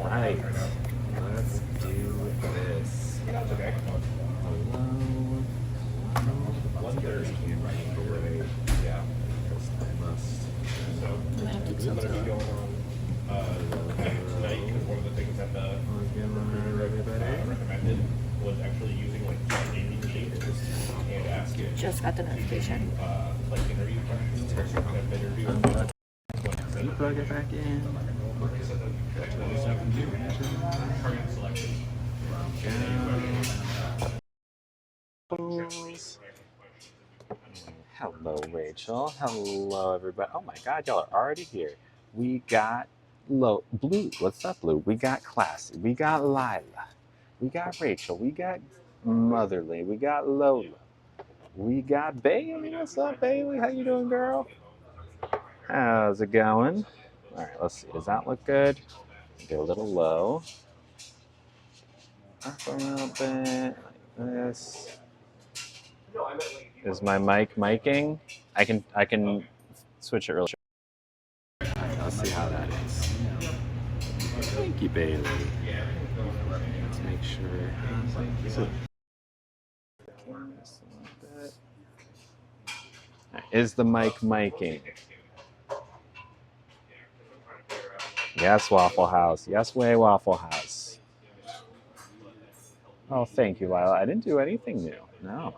right, let's do this. Okay. Hello. Let's get this camera angle right. Yeah. Because I must. So we literally going on tonight because one of the things that the recruiter recommended was actually using like daily machines and asking Just got the notification. like interview questions or some kind of interview. You plug it back in. Target selection. Hello, Rachel. Hello, everybody. Oh my God, y'all are already here. We got Blue. What's up, Blue? We got Classy. We got Lila. We got Rachel. We got Motherly. We got Lola. We got Bailey. What's up, Bailey? How you doing, girl? How's it going? All right, let's see. Does that look good? Get a little low. Up a little bit like this. Is my mic miking? I can switch it real short. Let's see how that is. Thank you, Bailey. Let's make sure. Is the mic miking? Yes, Waffle House. Yes, way Waffle House. Oh, thank you, Lila. I didn't do anything new. No.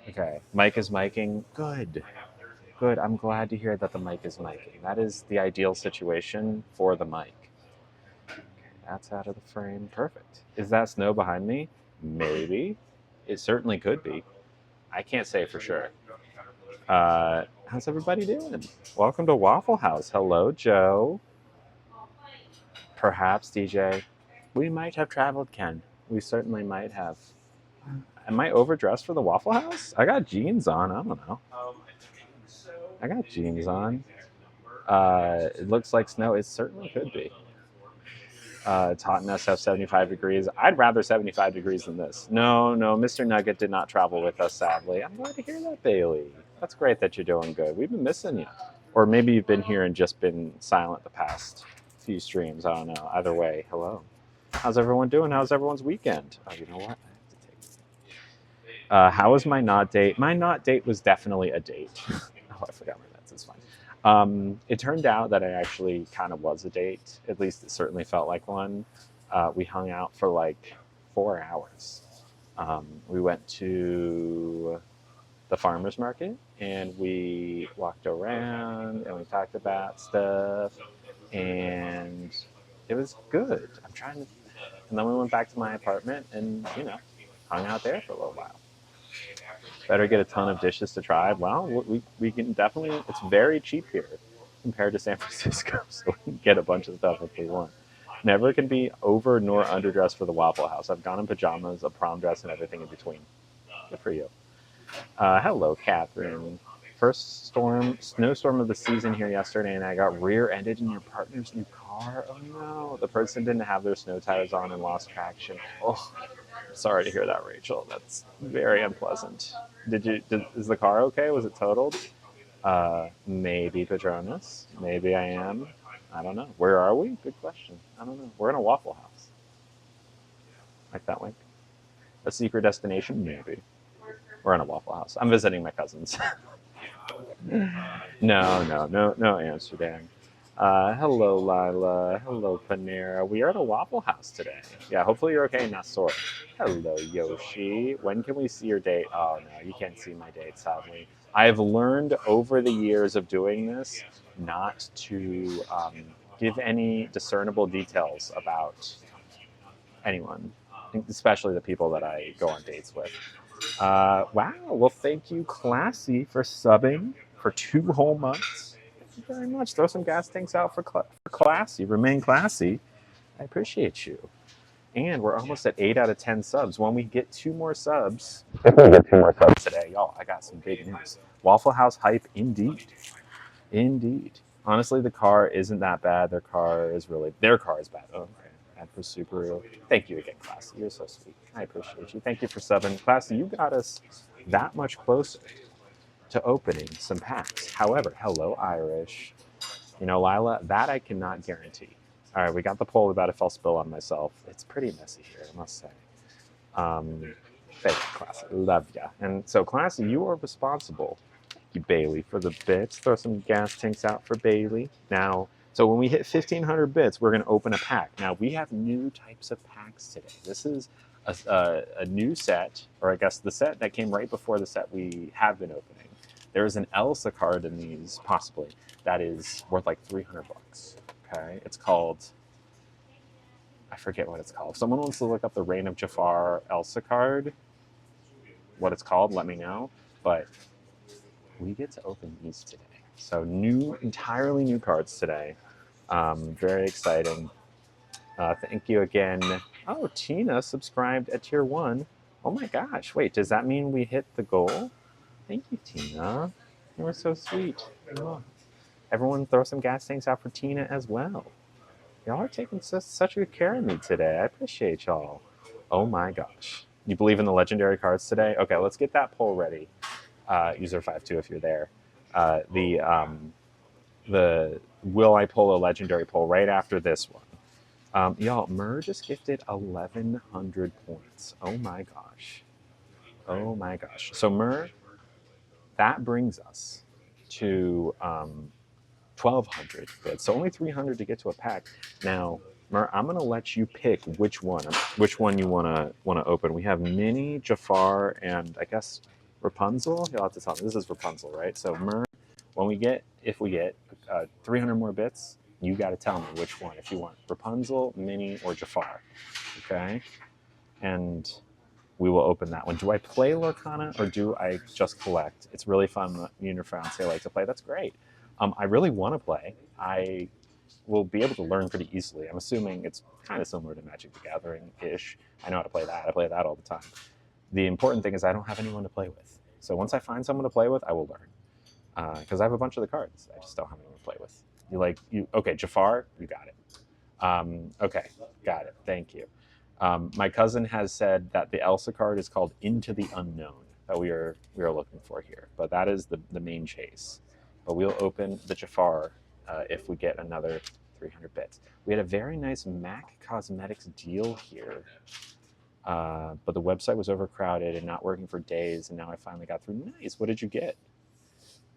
Okay. Mic is miking. Good. Good. I'm glad to hear that the mic is miking. That is the ideal situation for the mic. Okay, that's out of the frame. Perfect. Is that snow behind me? Maybe. It certainly could be. I can't say for sure. How's everybody doing? Welcome to Waffle House. Hello, Joe. Perhaps, DJ. We might have traveled, Ken. We certainly might have. Am I overdressed for the Waffle House? I got jeans on. I don't know. I got jeans on. It looks like snow. It certainly could be. It's hot in SF, 75 degrees. I'd rather 75 degrees than this. No, Mr. Nugget did not travel with us, sadly. I'm glad to hear that, Bailey. That's great that you're doing good. We've been missing you. Or maybe you've been here and just been silent the past few streams. I don't know. Either way, hello. How's everyone doing? How's everyone's weekend? Oh, you know what? I have to take. How was my not date? My not date was definitely a date. Oh, I forgot my meds. It's fine. It turned out that I actually kind of was a date. At least it certainly felt like one. We hung out for like 4 hours. We went to the farmer's market and we walked around and we talked about stuff and it was good. And then we went back to my apartment and, hung out there for a little while. Better get a ton of dishes to try. Well, we can definitely, it's very cheap here compared to San Francisco, so we can get a bunch of stuff if we want. Never can be over nor underdressed for the Waffle House. I've gone in pajamas, a prom dress, and everything in between. Good for you. Hello, Catherine. First snowstorm of the season here yesterday, and I got rear-ended in your partner's new car. Oh no, the person didn't have their snow tires on and lost traction. Oh, sorry to hear that, Rachel. That's very unpleasant. Is the car okay? Was it totaled? Maybe Patronus. Maybe I am. I don't know. Where are we? Good question. I don't know. We're in a Waffle House. Like that link? A secret destination? Maybe. We're in a Waffle House. I'm visiting my cousins. No, Amsterdam. Hello, Lila. Hello, Panera. We are at a Waffle House today. Yeah, hopefully you're okay and not sore. Hello, Yoshi. When can we see your date? Oh, no, you can't see my date, sadly. I have learned over the years of doing this not to give any discernible details about anyone, especially the people that I go on dates with. Wow, well, thank you, Classy, for subbing for 2 whole months. Thank you very much. Throw some gas tanks out for Classy. Remain classy. I appreciate you. And we're almost at 8 out of 10 subs. When we get 2 more subs, if we get 2 more subs today, y'all, I got some big news. Waffle House hype, indeed. Indeed. Honestly, the car isn't that bad. Their car is bad. Oh, okay. Ad for Subaru. Thank you again, Classy. You're so sweet. I appreciate you. Thank you for subbing. Classy, you got us that much closer to opening some packs. However, hello, Irish. Lila, that I cannot guarantee. All right, we got the poll about if I'll spill on myself. It's pretty messy here, I must say. Thank you, Classy. Love ya. And so, Classy, you are responsible. Thank you, Bailey, for the bits. Throw some gas tanks out for Bailey. Now, so when we hit 1,500 bits, we're going to open a pack. Now, we have new types of packs today. This is a new set, or I guess the set that came right before the set we have been opening. There's an Elsa card in these, possibly, that is worth like 300 bucks. Okay, it's called, I forget what it's called. If someone wants to look up the Reign of Jafar Elsa card, what it's called, let me know. But we get to open these today. So entirely new cards today. Very exciting. Thank you again. Oh, Tina subscribed at tier 1. Oh my gosh. Wait, does that mean we hit the goal? Thank you, Tina. You were so sweet. Oh. Everyone throw some gas tanks out for Tina as well. Y'all are taking such good care of me today. I appreciate y'all. Oh my gosh. You believe in the legendary cards today? Okay, let's get that poll ready. User 52 if you're there. The will I pull a legendary poll right after this one. Y'all, Mur just gifted 1,100 points. Oh my gosh. Oh my gosh. So Mur, that brings us to 1,200 bits. So only 300 to get to a pack. Now, Mur, I'm gonna let you pick which one you wanna open. We have Mini, Jafar, and I guess Rapunzel. You'll have to tell me. This is Rapunzel, right? So Mur, if we get 300 more bits, you got to tell me which one. If you want Rapunzel, Mini, or Jafar, okay? And we will open that one. Do I play Lorcana or do I just collect? It's really fun. You and your fiance like to play. That's great. I really want to play. I will be able to learn pretty easily. I'm assuming it's kind of similar to Magic the Gathering-ish. I know how to play that. I play that all the time. The important thing is I don't have anyone to play with. So once I find someone to play with, I will learn. Because I have a bunch of the cards. I just don't have anyone to play with. Okay, Jafar, you got it. Okay, got it. Thank you. My cousin has said that the Elsa card is called Into the Unknown that we are looking for here. But that is the main chase. But we'll open the Jafar if we get another 300 bits. We had a very nice MAC Cosmetics deal here. But the website was overcrowded and not working for days, and now I finally got through. Nice. What did you get?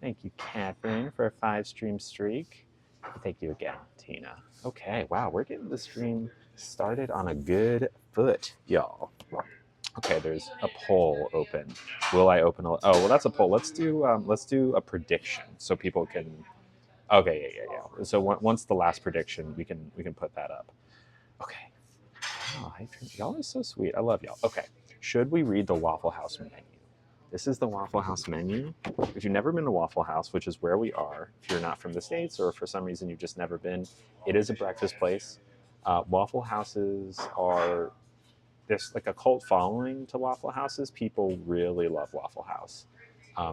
Thank you, Catherine, for a 5-stream streak. Thank you again, Tina. Okay, wow, we're getting the stream started on a good foot, y'all. Okay, there's a poll open. Will I open a? Oh, well, that's a poll. Let's do a prediction so people can. Okay, yeah. So once the last prediction, we can put that up. Okay. Oh, y'all are so sweet. I love y'all. Okay, should we read the Waffle House menu? This is the Waffle House menu. If you've never been to Waffle House, which is where we are, if you're not from the States or for some reason you've just never been, it is a breakfast place. Waffle Houses are, there's like a cult following to Waffle Houses. People really love Waffle House.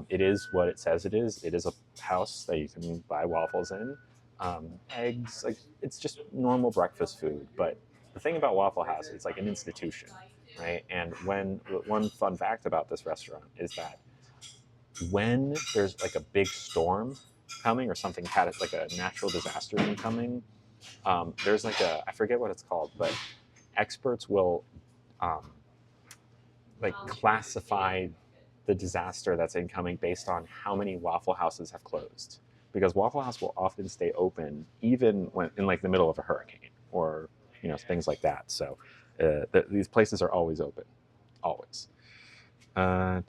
It is what it says it is. It is a house that you can buy waffles in. Eggs, like it's just normal breakfast food. But the thing about Waffle House, it's like an institution, right? And one fun fact about this restaurant is that when there's like a big storm coming or something like a natural disaster incoming, there's like I forget what it's called, but experts will like classify the disaster that's incoming based on how many Waffle Houses have closed, because Waffle House will often stay open even when in like the middle of a hurricane or things like that. So these places are always open, always. Oh,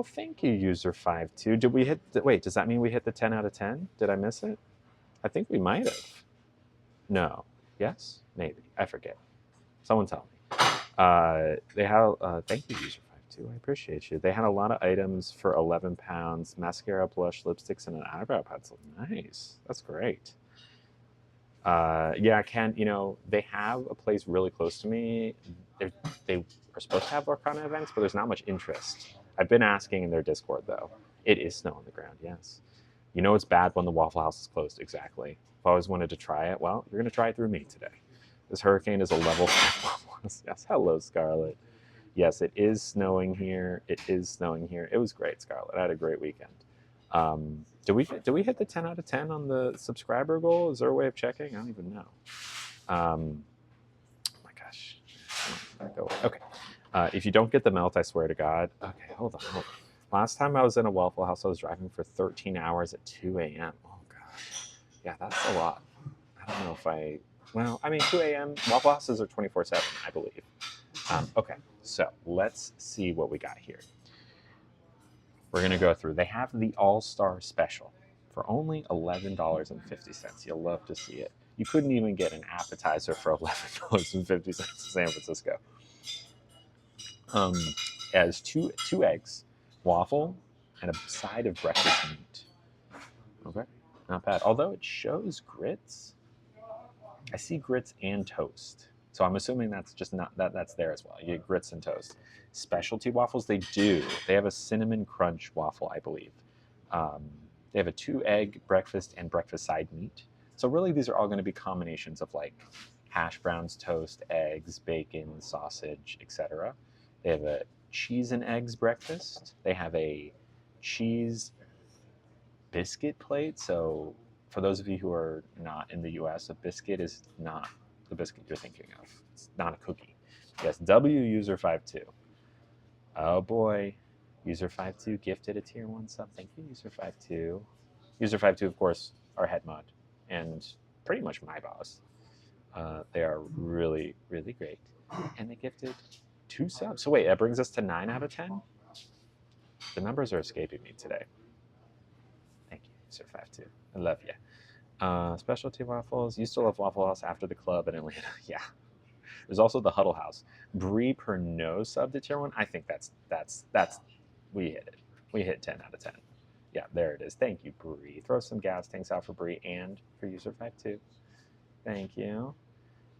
thank you, user 52. Did we hit? Wait, does that mean we hit the 10 out of 10? Did I miss it? I think we might have. No. Yes? Maybe. I forget. Someone tell me. They had. Thank you, user 52. I appreciate you. They had a lot of items for 11 pounds: mascara, blush, lipsticks, and an eyebrow pencil. Nice. That's great. Yeah, Ken. They have a place really close to me. They are supposed to have Lorcana events, but there's not much interest. I've been asking in their Discord though. It is snow on the ground. Yes. It's bad when the Waffle House is closed. Exactly. If I always wanted to try it, well, you're going to try it through me today. This hurricane is a level 5 Waffle House. Yes. Hello, Scarlett. Yes, it is snowing here. It is snowing here. It was great, Scarlett. I had a great weekend. Do we hit the 10 out of 10 on the subscriber goal? Is there a way of checking? I don't even know. Oh my gosh. Go away. Okay. If you don't get the melt, I swear to God. Okay, hold on. Last time I was in a Waffle House, I was driving for 13 hours at 2 a.m. Oh God. Yeah, that's a lot. I don't know if well, I mean, 2 a.m. Waffle Houses are 24/7, I believe. Okay, so let's see what we got here. We're going to go through. They have the All-Star Special for only $11.50. You'll love to see it. You couldn't even get an appetizer for $11.50 in San Francisco. It has two eggs, waffle, and a side of breakfast meat. Okay, not bad. Although it shows grits, I see grits and toast. So I'm assuming that's just not that's there as well. You get grits and toast. Specialty waffles, they do. They have a cinnamon crunch waffle, I believe. They have a 2-egg breakfast and breakfast side meat. So really, these are all going to be combinations of like hash browns, toast, eggs, bacon, sausage, etc. They have a cheese and eggs breakfast. They have a cheese biscuit plate. So for those of you who are not in the US, a biscuit is not the biscuit you're thinking of. It's not a cookie. Yes, W user 52. Oh boy, user 52 gifted a tier 1 sub. Thank you, user 52. User 52, of course, our head mod and pretty much my boss. They are really, really great. And they gifted 2 subs. So wait, that brings us to 9 out of 10? The numbers are escaping me today. Thank you, user 52. I love you. Specialty waffles. Used to love Waffle House after the club in Atlanta. Yeah. There's also the Huddle House. Brie Pernod sub to tier 1. I think that's we hit it. We hit 10 out of 10. Yeah, there it is. Thank you, Brie. Throw some gas tanks out for Brie and for user 52. Thank you.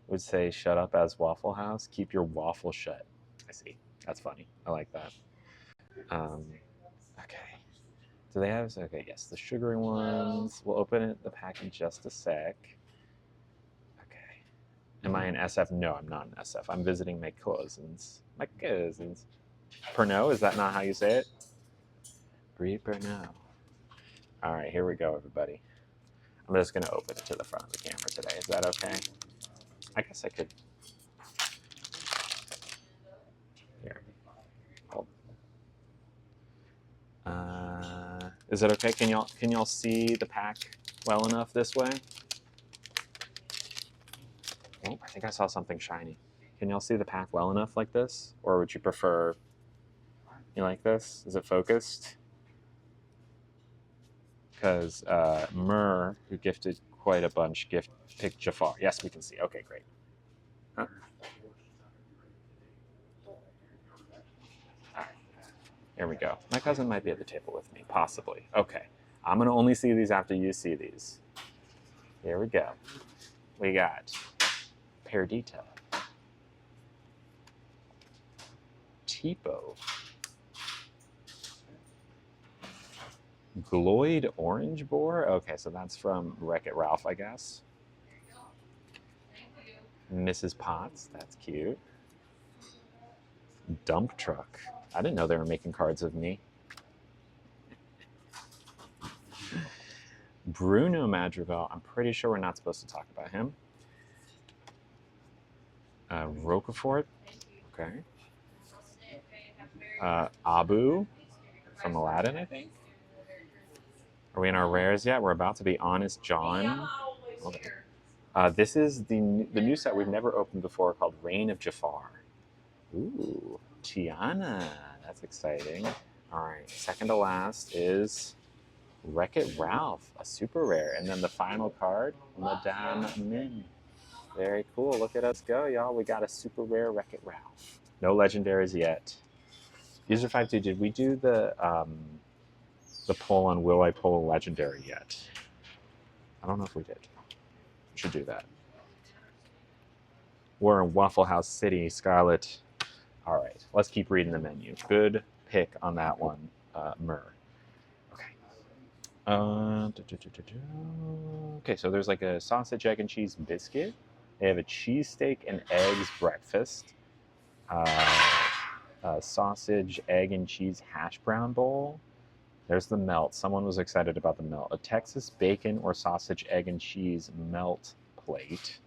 Would say shut up as Waffle House. Keep your waffle shut. I see. That's funny. I like that. Okay. Do they have? Okay, yes, the sugary ones. We'll open the pack in just a sec. Okay. Am I an SF? No, I'm not an SF. I'm visiting my cousins. My cousins. Pernod, is that not how you say it? Brie Pernod. All right, here we go, everybody. I'm just going to open it to the front of the camera today. Is that okay? I guess I could. Here. Hold. Is it okay? Can y'all see the pack well enough this way? Oh, I think I saw something shiny. Can y'all see the pack well enough like this? Or would you prefer you like this? Is it focused? Because Mur, who gifted quite a bunch, picked Jafar. Yes, we can see. Okay, great. Huh? All right. Here we go. My cousin might be at the table with me, possibly. Okay. I'm going to only see these after you see these. Here we go. We got Perdita, Tipo, Gloyd Orange Boar. Okay, so that's from Wreck-It Ralph, I guess. Mrs. Potts, that's cute. Dump Truck. I didn't know they were making cards of me. Bruno Madrigal. I'm pretty sure we're not supposed to talk about him. Roquefort. Okay. Abu from Aladdin, I think. Are we in our rares yet? We're about to be Honest John. Okay. This is the new set we've never opened before called Reign of Jafar. Ooh, Tiana. That's exciting. All right. Second to last is Wreck-It Ralph, a super rare. And then the final card, Madame Min. Very cool. Look at us go, y'all. We got a super rare Wreck-It Ralph. No legendaries yet. User 52, did we do the poll on will I pull a legendary yet? I don't know if we did. We should do that. We're in Waffle House City, Scarlet. All right, let's keep reading the menu. Good pick on that one, Mur. Okay. Okay, so there's like a sausage, egg, and cheese biscuit. They have a cheesesteak and eggs breakfast. Sausage, egg, and cheese hash brown bowl. There's the melt. Someone was excited about the melt. A Texas bacon or sausage, egg, and cheese melt plate.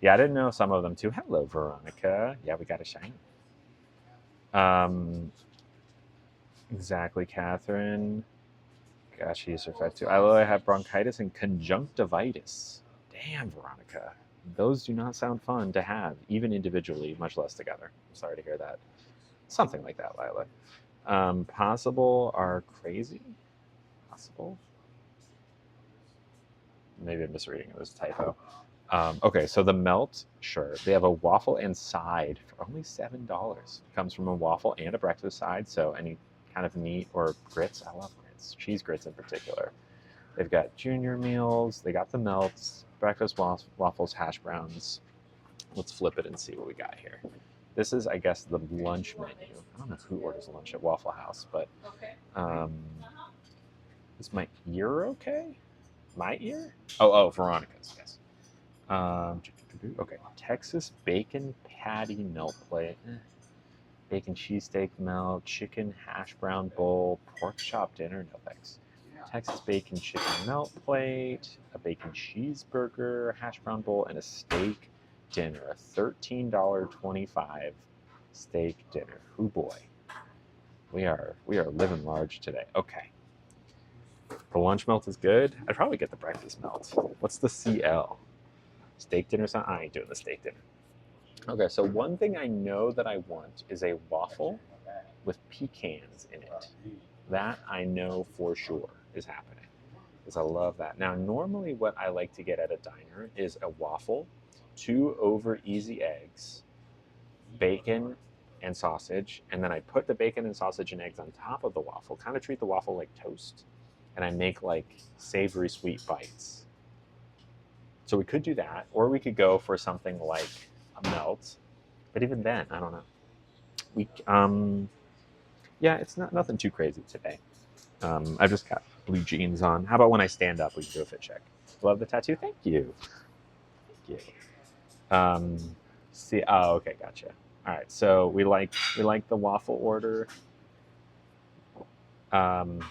Yeah, I didn't know some of them too. Hello, Veronica. Yeah, we got a shiny. Um, exactly, Catherine. Gosh, she survived too. I have bronchitis and conjunctivitis. Damn, Veronica. Those do not sound fun to have, even individually, much less together. I'm sorry to hear that. Something like that, Lila. Possible are crazy. Possible. Maybe I'm misreading it. There's a typo. Okay, so the melt, sure. They have a waffle and side for only $7. It comes from a waffle and a breakfast side, so any kind of meat or grits. I love grits, cheese grits in particular. They've got junior meals. They got the melts, breakfast waffles, hash browns. Let's flip it and see what we got here. This is, I guess, the lunch menu. I don't know who orders lunch at Waffle House, but is my ear okay? My ear? Oh, Veronica's, yes. Okay, Texas bacon patty melt plate, bacon cheesesteak melt, chicken hash brown bowl, pork chop dinner. No thanks. Texas bacon chicken melt plate, a bacon cheeseburger, hash brown bowl, and a steak dinner. A $13.25 steak dinner. Oh boy, we are living large today. Okay, the lunch melt is good. I'd probably get the breakfast melt. What's the CL? Steak dinner? I ain't doing the steak dinner. Okay, so one thing I know that I want is a waffle with pecans in it. That I know for sure is happening because I love that. Now, normally what I like to get at a diner is a waffle, 2 over easy eggs, bacon and sausage, and then I put the bacon and sausage and eggs on top of the waffle, kind of treat the waffle like toast, and I make like savory sweet bites. So we could do that, or we could go for something like a melt. But even then, I don't know. Yeah, it's not nothing too crazy today. I've just got blue jeans on. How about when I stand up, we can do a fit check. Love the tattoo. Thank you. Thank you. See. Oh, okay, gotcha. All right. So we like the waffle order. Um,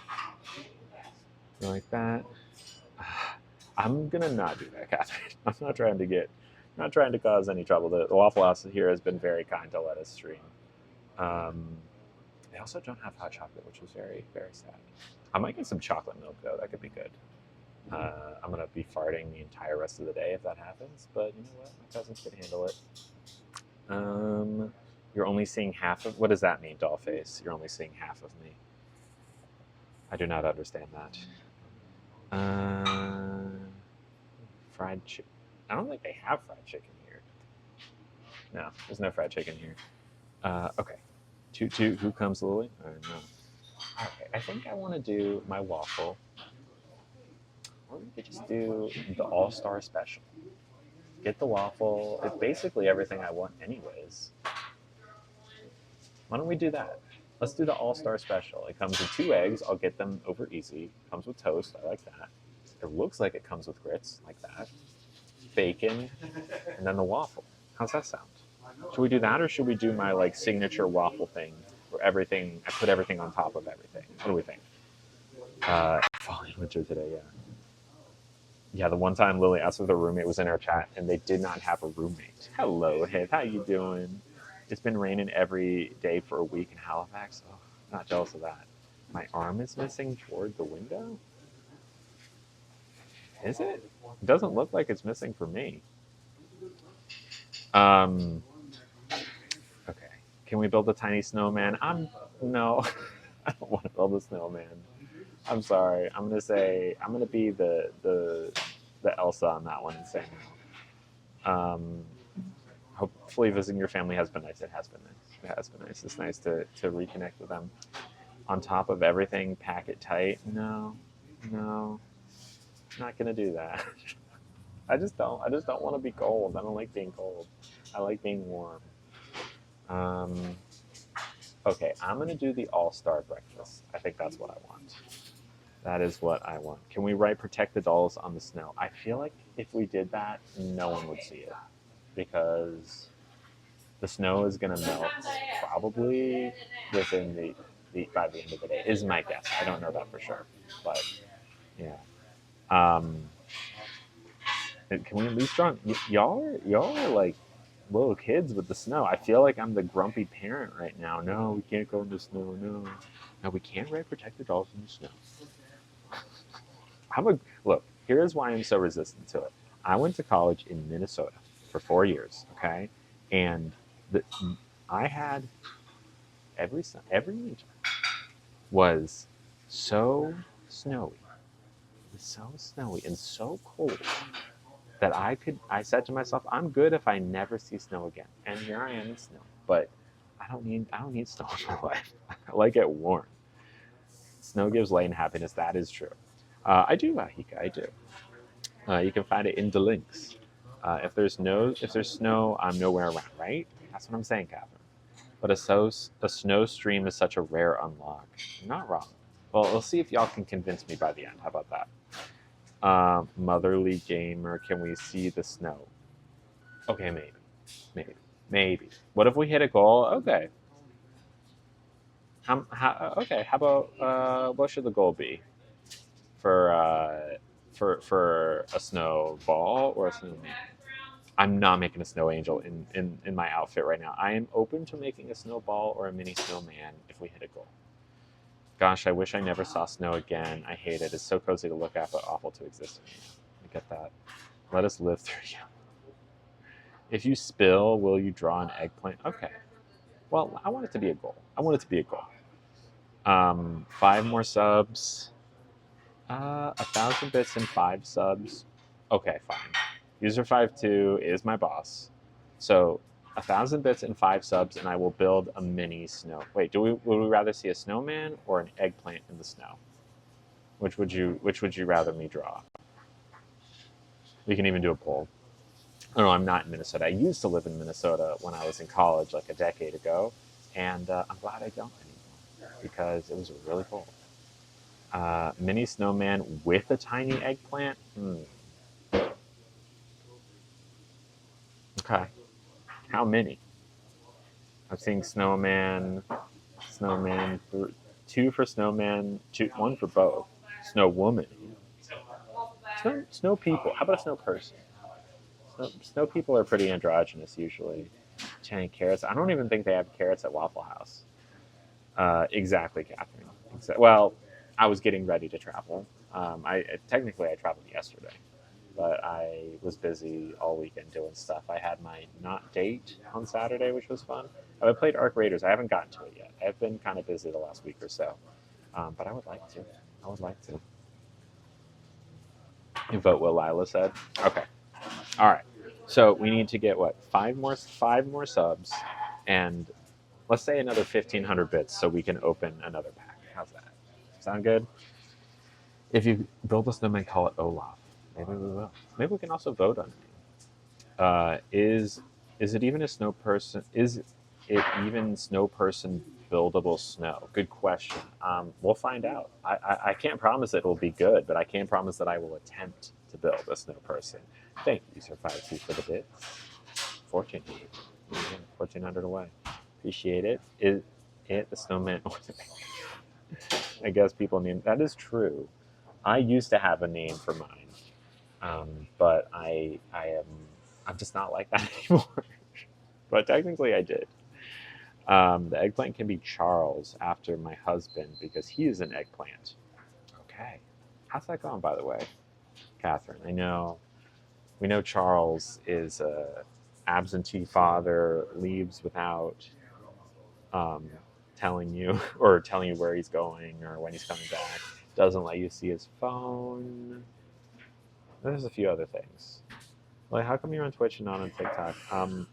we like that. I'm gonna not do that, Catherine. I'm not trying to cause any trouble. The Waffle House here has been very kind to let us stream. They also don't have hot chocolate, which is very, very sad. I might get some chocolate milk though. That could be good. I'm gonna be farting the entire rest of the day if that happens. But you know what? My cousins can handle it. You're only seeing half of. What does that mean, Dollface? You're only seeing half of me. I do not understand that. Fried chicken. I don't think they have fried chicken here. No, there's no fried chicken here. Okay. Toot toot. Who comes, Lily? I don't know. Okay, I think I want to do my waffle. Or we could just do the all-star special. Get the waffle. It's basically everything I want anyways. Why don't we do that? Let's do the all-star special. It comes with 2 eggs. I'll get them over easy. Comes with toast. I like that. It looks like it comes with grits, like that. Bacon, and then the waffle. How's that sound? Should we do that, or should we do my like signature waffle thing, where everything I put everything on top of everything? What do we think? Fall and winter today, yeah. Yeah, the one time Lily asked if the roommate was in our chat, and they did not have a roommate. Hello, Hith. How you doing? It's been raining every day for a week in Halifax. Oh, not jealous of that. My arm is missing toward the window. Is it? It doesn't look like it's missing for me. Okay. Can we build a tiny snowman? No. I don't want to build a snowman. I'm sorry. I'm gonna be the Elsa on that one and say no. Hopefully visiting your family has been nice. It has been nice. It has been nice. It's nice to reconnect with them. On top of everything, pack it tight. No. Not gonna do that. I just don't want to be cold. I don't like being cold. I like being warm. Okay, I'm going to do the all-star breakfast. I think that's what I want. That is what I want. Can we write protect the dolls on the snow? I feel like if we did that, no one would see it. Because the snow is going to melt probably within the by the end of the day. Is my guess. I don't know that for sure, but yeah. Um, can we at least draw? Y'all are like little kids with the snow. I feel like I'm the grumpy parent right now. No, we can't go in the snow. No, we can't ride protected dolls in the snow. Look. Here's why I'm so resistant to it. I went to college in Minnesota for 4 years. Okay, and the, I had every winter was so snowy, it was so snowy and so cold that I said to myself, I'm good if I never see snow again. And here I am in snow. But I don't need snow in my life. I like it warm. Snow gives light and happiness. That is true. I do, Ahika. I do. You can find it in the links. If there's snow, I'm nowhere around. Right? That's what I'm saying, Catherine. But a snow stream is such a rare unlock. You're not wrong. Well, we'll see if y'all can convince me by the end. How about that? Motherly gamer, can we see the snow? Okay, maybe. What if we hit a goal? Okay. Okay. How about what should the goal be for for a snowball or a snowman? I'm not making a snow angel in my outfit right now. I am open to making a snowball or a mini snowman if we hit a goal. Gosh, I wish I never saw snow again. I hate it. It's so cozy to look at, but awful to exist in. I get that. Let us live through you. If you spill, will you draw an eggplant? Okay. Well, I want it to be a goal. 5 more subs. 1,000 bits and 5 subs. Okay, fine. User52 is my boss. So 1,000 bits and 5 subs, and I will build a mini snow. Wait, would we rather see a snowman or an eggplant in the snow? Which would you rather me draw? We can even do a poll. Oh, no, I'm not in Minnesota. I used to live in Minnesota when I was in college, like a decade ago, and I'm glad I don't anymore because it was really cold. Mini snowman with a tiny eggplant. Okay, how many? I'm seeing snowman, 2 for snowman, one for both. Snow woman, snow people. How about a snow person? Snow people are pretty androgynous usually. Channing carrots. I don't even think they have carrots at Waffle House. Exactly, Catherine. Well, I was getting ready to travel. Technically I traveled yesterday, but I was busy all weekend doing stuff. I had my not date on Saturday, which was fun. I played Arc Raiders. I haven't gotten to it yet. I've been kind of busy the last week or so, but I would like to. I would like to. You vote what Lila said. Okay. All right. So we need to get what 5 more subs, and let's say another 1,500 bits so we can open another pack. How's that? Sound good? If you build a snowman, call it Olaf. Maybe we will. Maybe we can also vote on it. Is it even a snow person? Is it even snow person buildable snow? Good question. We'll find out. I can't promise it will be good, but I can promise that I will attempt to build a snow person. Thank you, Sir 5 for the bits. 1,400. 1,400 away. Appreciate it. Is it the snowman? I guess people name that is true. I used to have a name for mine, but I'm just not like that anymore. But technically, I did. The eggplant can be Charles after my husband because he is an eggplant. Okay, how's that going, by the way, Catherine? We know Charles is a absentee father, leaves without telling you or telling you where he's going or when he's coming back, doesn't let you see his phone. There's a few other things. Like, how come you're on Twitch and not on TikTok?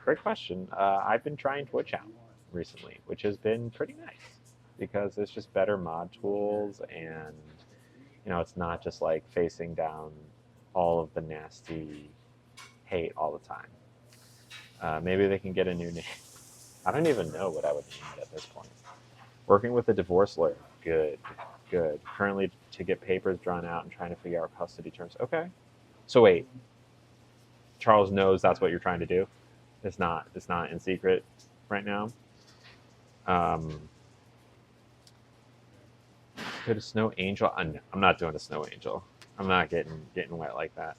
Great question. I've been trying Twitch out recently, which has been pretty nice because there's just better mod tools, and it's not just like facing down all of the nasty hate all the time. Maybe they can get a new name. I don't even know what I would name it at this point. Working with a divorce lawyer. Good. Currently to get papers drawn out and trying to figure out custody terms. Okay. So wait. Charles knows that's what you're trying to do. It's not in secret right now. Could a snow angel? I'm not doing a snow angel. I'm not getting wet like that.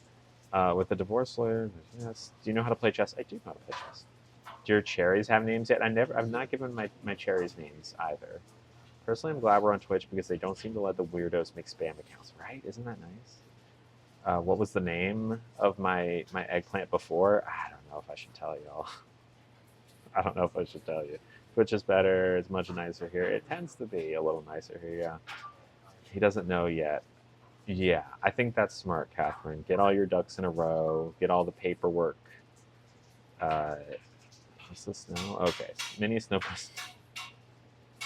With the divorce lawyer, yes. Do you know how to play chess? I do know how to play chess. Do your cherries have names yet? I've not given my cherries names either. Personally, I'm glad we're on Twitch because they don't seem to let the weirdos make spam accounts, right? Isn't that nice? What was the name of my eggplant before? I don't know if I should tell y'all. I don't know if I should tell you. Twitch is better. It's much nicer here. It tends to be a little nicer here, yeah. He doesn't know yet. Yeah, I think that's smart, Catherine. Get all your ducks in a row. Get all the paperwork. Uh, what's the snow? Okay, mini snow person.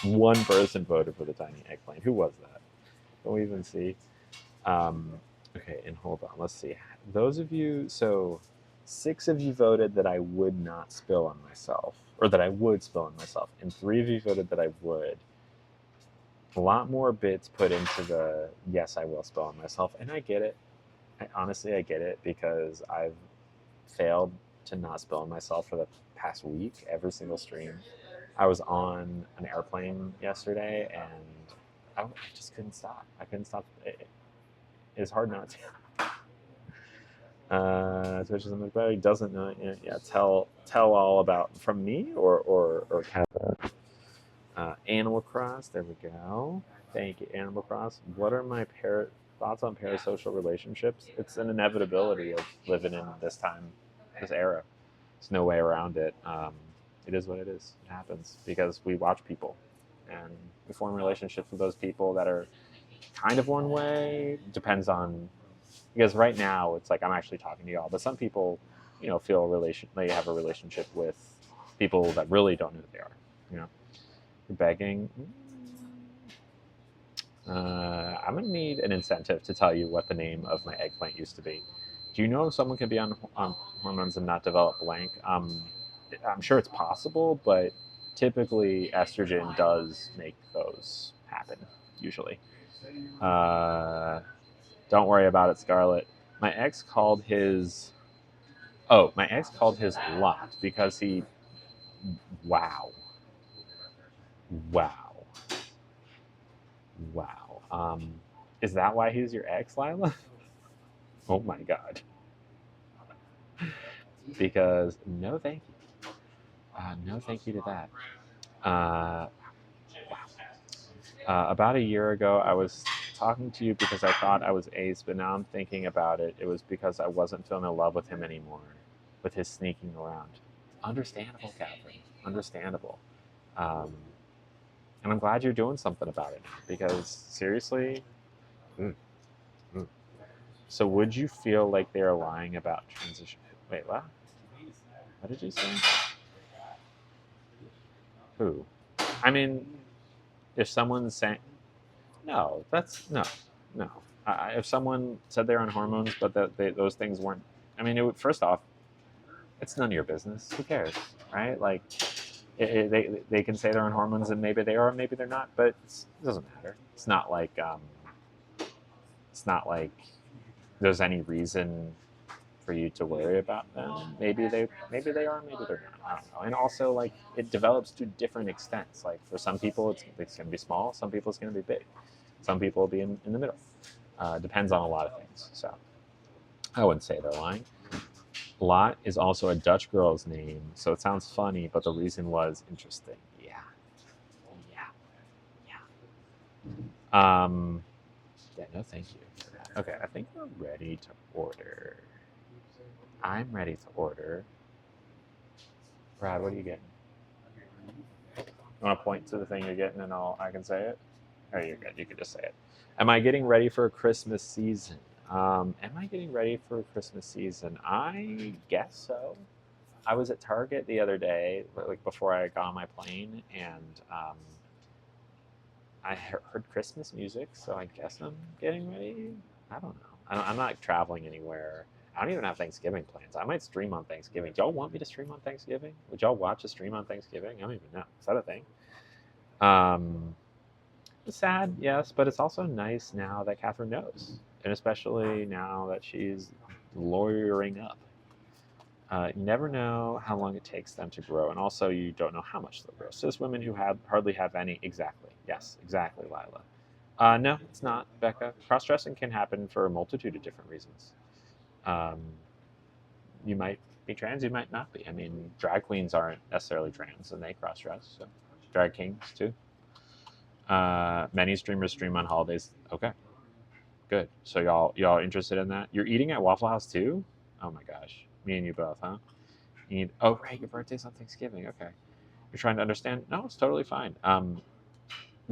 One person voted for the tiny eggplant. Who was that? Don't we even see? Um, okay, and hold on. Let's see. Those of you, so 6 of you voted that I would not spill on myself, or that I would spill on myself, and 3 of you voted that I would. A lot more bits put into the yes, I will spill on myself, and I get it. Honestly, I get it because I've failed to not spill on myself for the past week, every single stream. I was on an airplane yesterday, and I just couldn't stop. I couldn't stop. It's hard not to. Twitch is much better. He doesn't know. Yeah, tell all about from me or Kevin. Animal Cross. There we go. Thank you, Animal Cross. What are my thoughts on parasocial relationships? It's an inevitability of living in this time, this era. There's no way around it. It is what it is. It happens because we watch people, and we form relationships with those people that are kind of one way. Depends on, because right now it's like I'm actually talking to y'all, but some people, feel they have a relationship with people that really don't know who they are. You're begging. I'm gonna need an incentive to tell you what the name of my eggplant used to be. Do you know if someone can be on hormones and not develop blank? I'm sure it's possible, but typically estrogen does make those happen. Usually. Don't worry about it, Scarlett. My ex called his. Oh, my ex called his lot because he. Wow. Wow. Wow. Is that why he's your ex, Lila? Oh my god. Because no, thank you. No, thank you to that. Wow. About a year ago, I was talking to you because I thought I was ace, but now I'm thinking about it. It was because I wasn't feeling in love with him anymore, with his sneaking around. Understandable, Catherine. Understandable. Um, and I'm glad you're doing something about it because seriously. Mm, mm. So would you feel like they're lying about transition? Wait, what? What did you say? Who? I mean, if someone's saying no, that's no, no. If someone said they're on hormones, but that those things weren't, I mean, first off, it's none of your business. Who cares, right? Like, they can say they're on hormones, and maybe they are, maybe they're not, but it doesn't matter. It's not like there's any reason for you to worry about them. Maybe they are, maybe they're not. I don't know. And also, like, it develops to different extents. Like, for some people, it's going to be small. Some people, it's going to be big. Some people will be in the middle. Depends on a lot of things. So I wouldn't say they're lying. Lot is also a Dutch girl's name, so it sounds funny, but the reason was interesting. Yeah, yeah, yeah. Yeah. No, thank you for that. Okay, I think we're ready to order. I'm ready to order. Brad, what are you getting? You want to point to the thing you're getting, and I can say it. Oh, you're good. You can just say it. Am I getting ready for a Christmas season? Am I getting ready for a Christmas season? I guess so. I was at Target the other day, like before I got on my plane, and I heard Christmas music, so I guess I'm getting ready. I don't know. I'm not traveling anywhere. I don't even have Thanksgiving plans. I might stream on Thanksgiving. Do y'all want me to stream on Thanksgiving? Would y'all watch a stream on Thanksgiving? I don't even know. Is that a thing? It's sad, yes, but it's also nice now that Catherine knows, and especially now that she's lawyering up. You never know how long it takes them to grow, and also you don't know how much they'll grow. Cis women who hardly have any, exactly, yes, exactly, Lila. No, it's not, Becca. Cross-dressing can happen for a multitude of different reasons. Um, you might be trans, you might not be. I mean, drag queens aren't necessarily trans, and they cross-dress. So, drag kings too. Many streamers stream on holidays. Okay, good. So y'all interested in that? You're eating at Waffle House too? Oh my gosh, me and you both, huh? Oh right, your birthday's on Thanksgiving. Okay, you're trying to understand. No, it's totally fine.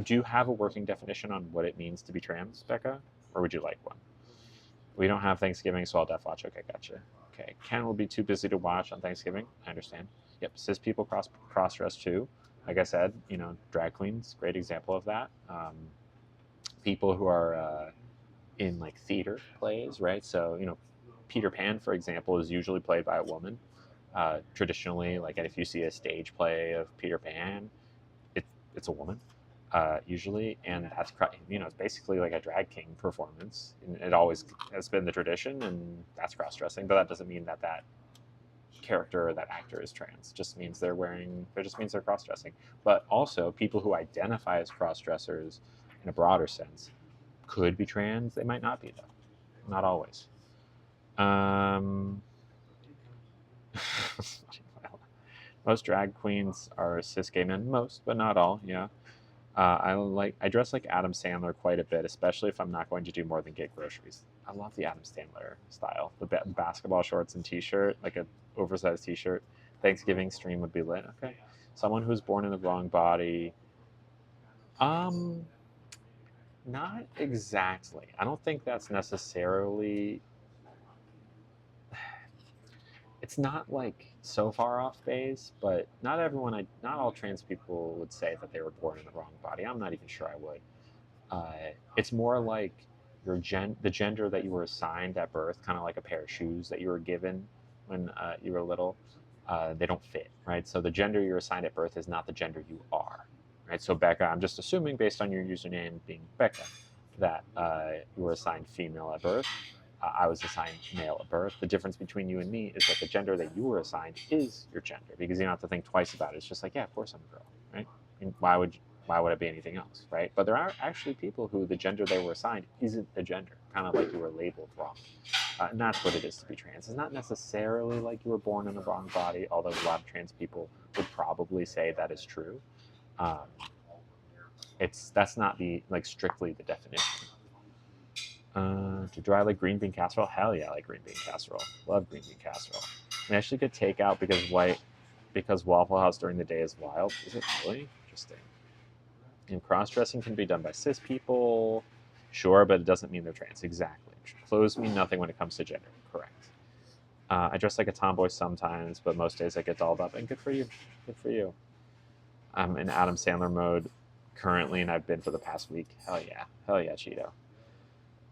Do you have a working definition on what it means to be trans, Becca, or would you like one? We don't have Thanksgiving, so I'll def watch. Okay, gotcha. Okay, Ken will be too busy to watch on Thanksgiving. I understand. Yep, cis people cross dress too. Like I said, drag queens, great example of that. People who are in like theater plays, right? So Peter Pan, for example, is usually played by a woman. Traditionally, like if you see a stage play of Peter Pan, it's a woman usually, and that's it's basically like a drag king performance. And it always has been the tradition, and that's cross dressing. But that doesn't mean that character or that actor is trans. It just means they're cross dressing. But also, people who identify as cross dressers in a broader sense could be trans. They might not be though. Not always. Um, most drag queens are cis gay men. Most, but not all. Yeah. I dress like Adam Sandler quite a bit, especially if I'm not going to do more than get groceries. I love the Adam Sandler style, the basketball shorts and T-shirt, like an oversized T-shirt. Thanksgiving stream would be lit. Okay, someone who's born in the wrong body. Um, Not exactly. I don't think that's necessarily. It's not like so far off base, but not all trans people would say that they were born in the wrong body. I'm not even sure I would. It's more like the gender that you were assigned at birth, kind of like a pair of shoes that you were given when you were little. They don't fit, right? So the gender you're assigned at birth is not the gender you are, right? So Becca, I'm just assuming based on your username being Becca, that you were assigned female at birth. I was assigned male at birth. The difference between you and me is that the gender that you were assigned is your gender, because you don't have to think twice about it. It's just like, yeah, of course I'm a girl, right? And why would it be anything else, right? But there are actually people who the gender they were assigned isn't the gender, kind of like you were labeled wrong. And that's what it is to be trans. It's not necessarily like you were born in the wrong body, although a lot of trans people would probably say that is true. Um, that's not strictly the definition. Do I like green bean casserole? Hell yeah, I like green bean casserole. Love green bean casserole. We actually get takeout because Waffle House during the day is wild. Is it really? Interesting. And cross dressing can be done by cis people, sure, but it doesn't mean they're trans. Exactly. Clothes mean nothing when it comes to gender. Correct. I dress like a tomboy sometimes, but most days I get dolled up, and good for you. Good for you. I'm in Adam Sandler mode currently, and I've been for the past week. Hell yeah, Cheeto.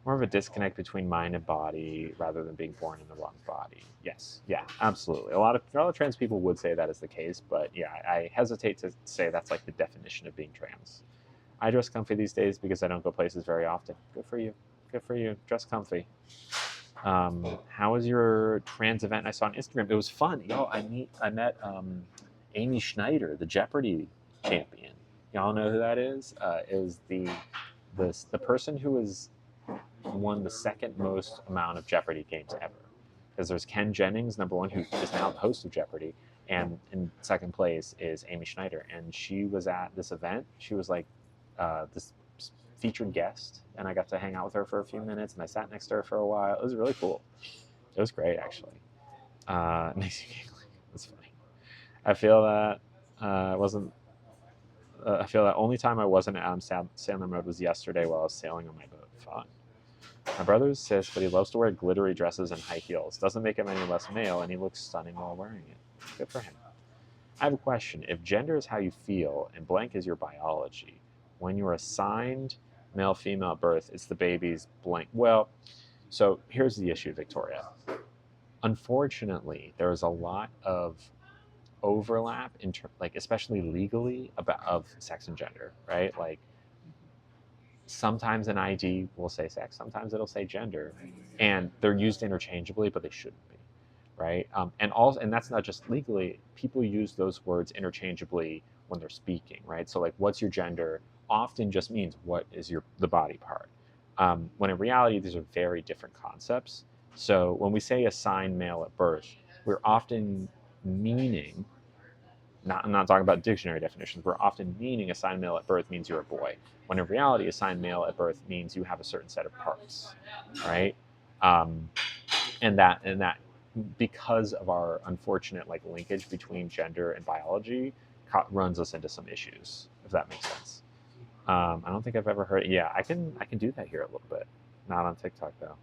More of a disconnect between mind and body rather than being born in the wrong body. Yes, yeah, absolutely. A lot of trans people would say that is the case, but yeah, I hesitate to say that's like the definition of being trans. I dress comfy these days because I don't go places very often. Good for you. Good for you. Dress comfy. How was your trans event I saw on Instagram? It was fun. I met Amy Schneider, the Jeopardy champion. Y'all know who that is? It was the person who was won the second most amount of Jeopardy games ever. Because there's Ken Jennings, number one, who is now the host of Jeopardy, and in second place is Amy Schneider. And she was at this event. She was like this featured guest, and I got to hang out with her for a few minutes, and I sat next to her for a while. It was really cool. It was great, actually. It makes you giggly. That's funny. I feel that wasn't. I feel that only time I wasn't in Adam Sandler mode was yesterday while I was sailing on my boat. Fun. My brother is cis, but he loves to wear glittery dresses and high heels. Doesn't make him any less male, and he looks stunning while wearing it. Good for him. I have a question. If gender is how you feel and blank is your biology, when you're assigned male, female at birth, it's the baby's blank. Well, so here's the issue, Victoria. Unfortunately, there is a lot of overlap especially legally of sex and gender, right? Like sometimes an ID will say sex, sometimes it'll say gender, and they're used interchangeably, but they shouldn't be, right? And that's not just legally. People use those words interchangeably when they're speaking, right? So like, what's your gender? often just means what is the body part, when in reality these are very different concepts. So when we say assigned male at birth, we're often meaning, I'm not talking about dictionary definitions, we're often meaning assigned male at birth means you're a boy, when in reality assigned male at birth means you have a certain set of parts, right? um, and that because of our unfortunate like linkage between gender and biology runs us into some issues, if that makes sense. I don't think I've ever heard. Yeah, I can do that here a little bit. Not on TikTok though.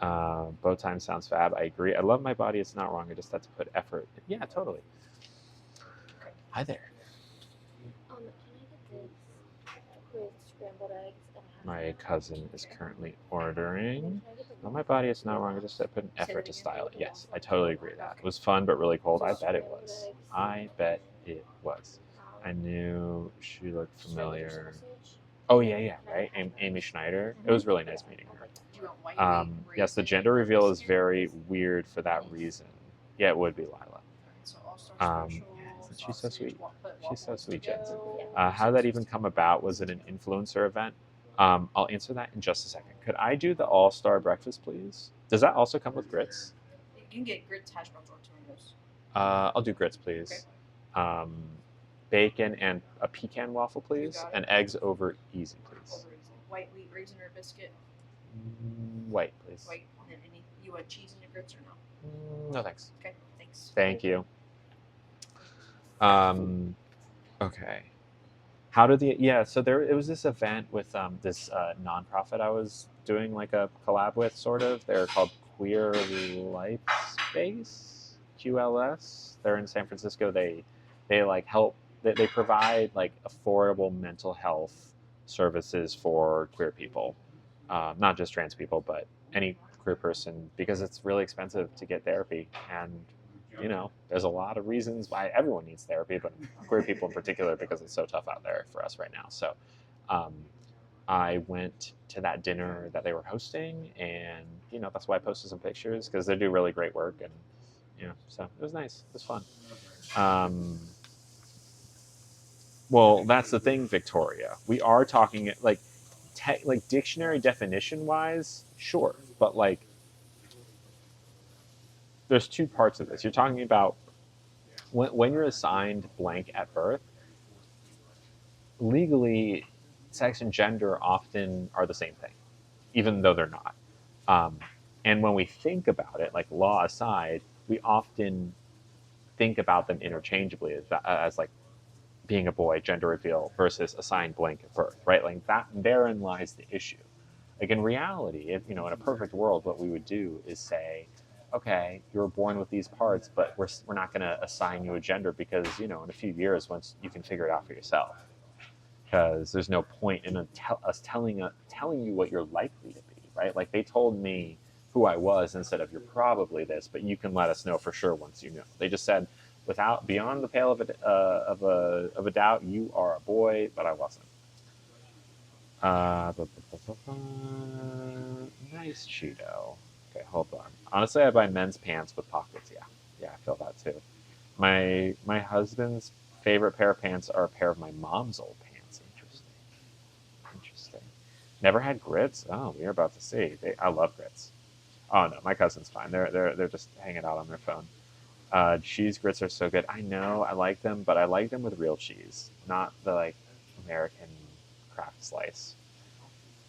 Bow time sounds fab. I agree. I love my body. It's not wrong. I just have to put effort. Yeah, totally. Hi there. Can I get this with scrambled eggs and My cousin is currently ordering. can I get the On my body, it's not wrong. I just put an effort to style it. Yes, I totally agree with that. It was fun, but really cold. I bet it was. I bet it was. I knew she looked familiar. Oh yeah, yeah, right. Amy Schneider. It was really nice meeting her. Yes, the gender reveal is very weird for that reason. Yeah, it would be Lila. She's so sweet. She's so sweet, Jen. How did that even come about? Was it an influencer event? I'll answer that in just a second. Could I do the all-star breakfast, please? Does that also come with grits? You can get grits, hash browns, or tomatoes. I'll do grits, please. Okay. Bacon and a pecan waffle, please, and eggs over easy, please. White wheat raisin or biscuit. White, please. White. And then you want cheese in your grits or no? No, thanks. Okay, thanks. Thank you. Okay. How did so it was this event with this nonprofit I was doing like a collab with, sort of. They're called Queer Life Space, QLS. They're in San Francisco. They like help. They provide like affordable mental health services for queer people, not just trans people, but any queer person, because it's really expensive to get therapy. And there's a lot of reasons why everyone needs therapy, but queer people in particular, because it's so tough out there for us right now. So I went to that dinner that they were hosting, and that's why I posted some pictures, because they do really great work. And so it was nice. It was fun. Well, that's the thing, Victoria. We are talking like dictionary definition wise, sure, but like there's two parts of this. You're talking about when you're assigned blank at birth. Legally, sex and gender often are the same thing, even though they're not. And when we think about it, like law aside, we often think about them interchangeably as like being a boy, gender reveal, versus assigned blank at birth, right? Like that, therein lies the issue. Like in reality, if, in a perfect world, what we would do is say, okay, you were born with these parts, but we're not going to assign you a gender, because in a few years, once you can figure it out for yourself, because there's no point in us telling you what you're likely to be, right? Like they told me who I was instead of you're probably this, but you can let us know for sure once you know. They just said, without beyond the pale of a doubt, you are a boy, but I wasn't. Nice Cheeto. Okay, hold on. Honestly, I buy men's pants with pockets. Yeah, I feel that too. My husband's favorite pair of pants are a pair of my mom's old pants. Interesting. Never had grits. Oh, we're about to see. I love grits. Oh no, my cousin's fine. They're just hanging out on their phone. Cheese grits are so good. I know, I like them, but I like them with real cheese, not the like American craft slice.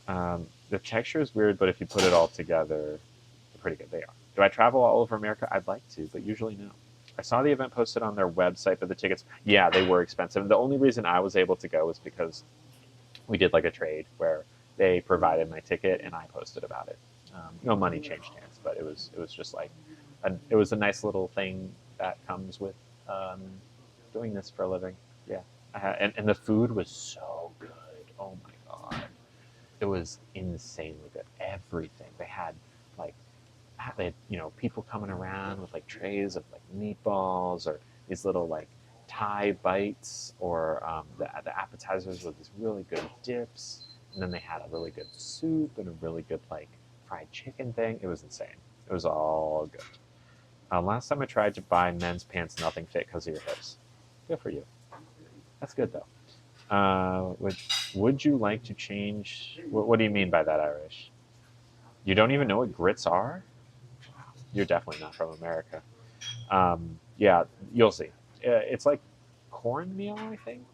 The texture is weird, but if you put it all together, they're pretty good. They are. Do I travel all over America? I'd like to, but usually no. I saw the event posted on their website, but the tickets, yeah, they were expensive. The only reason I was able to go was because we did like a trade where they provided my ticket and I posted about it. No money changed hands, but it was just like it was a nice little thing that comes with doing this for a living. Yeah, and the food was so good. Oh my god, it was insanely good. Everything they had, like they had, people coming around with like trays of like meatballs or these little like Thai bites, or the appetizers with these really good dips, and then they had a really good soup and a really good like fried chicken thing. It was insane. It was all good. Last time I tried to buy men's pants, nothing fit because of your hips. Good for you. That's good though. Would you like to change? What do you mean by that, Irish? You don't even know what grits are? You're definitely not from America. Yeah, you'll see. It's like cornmeal, I think.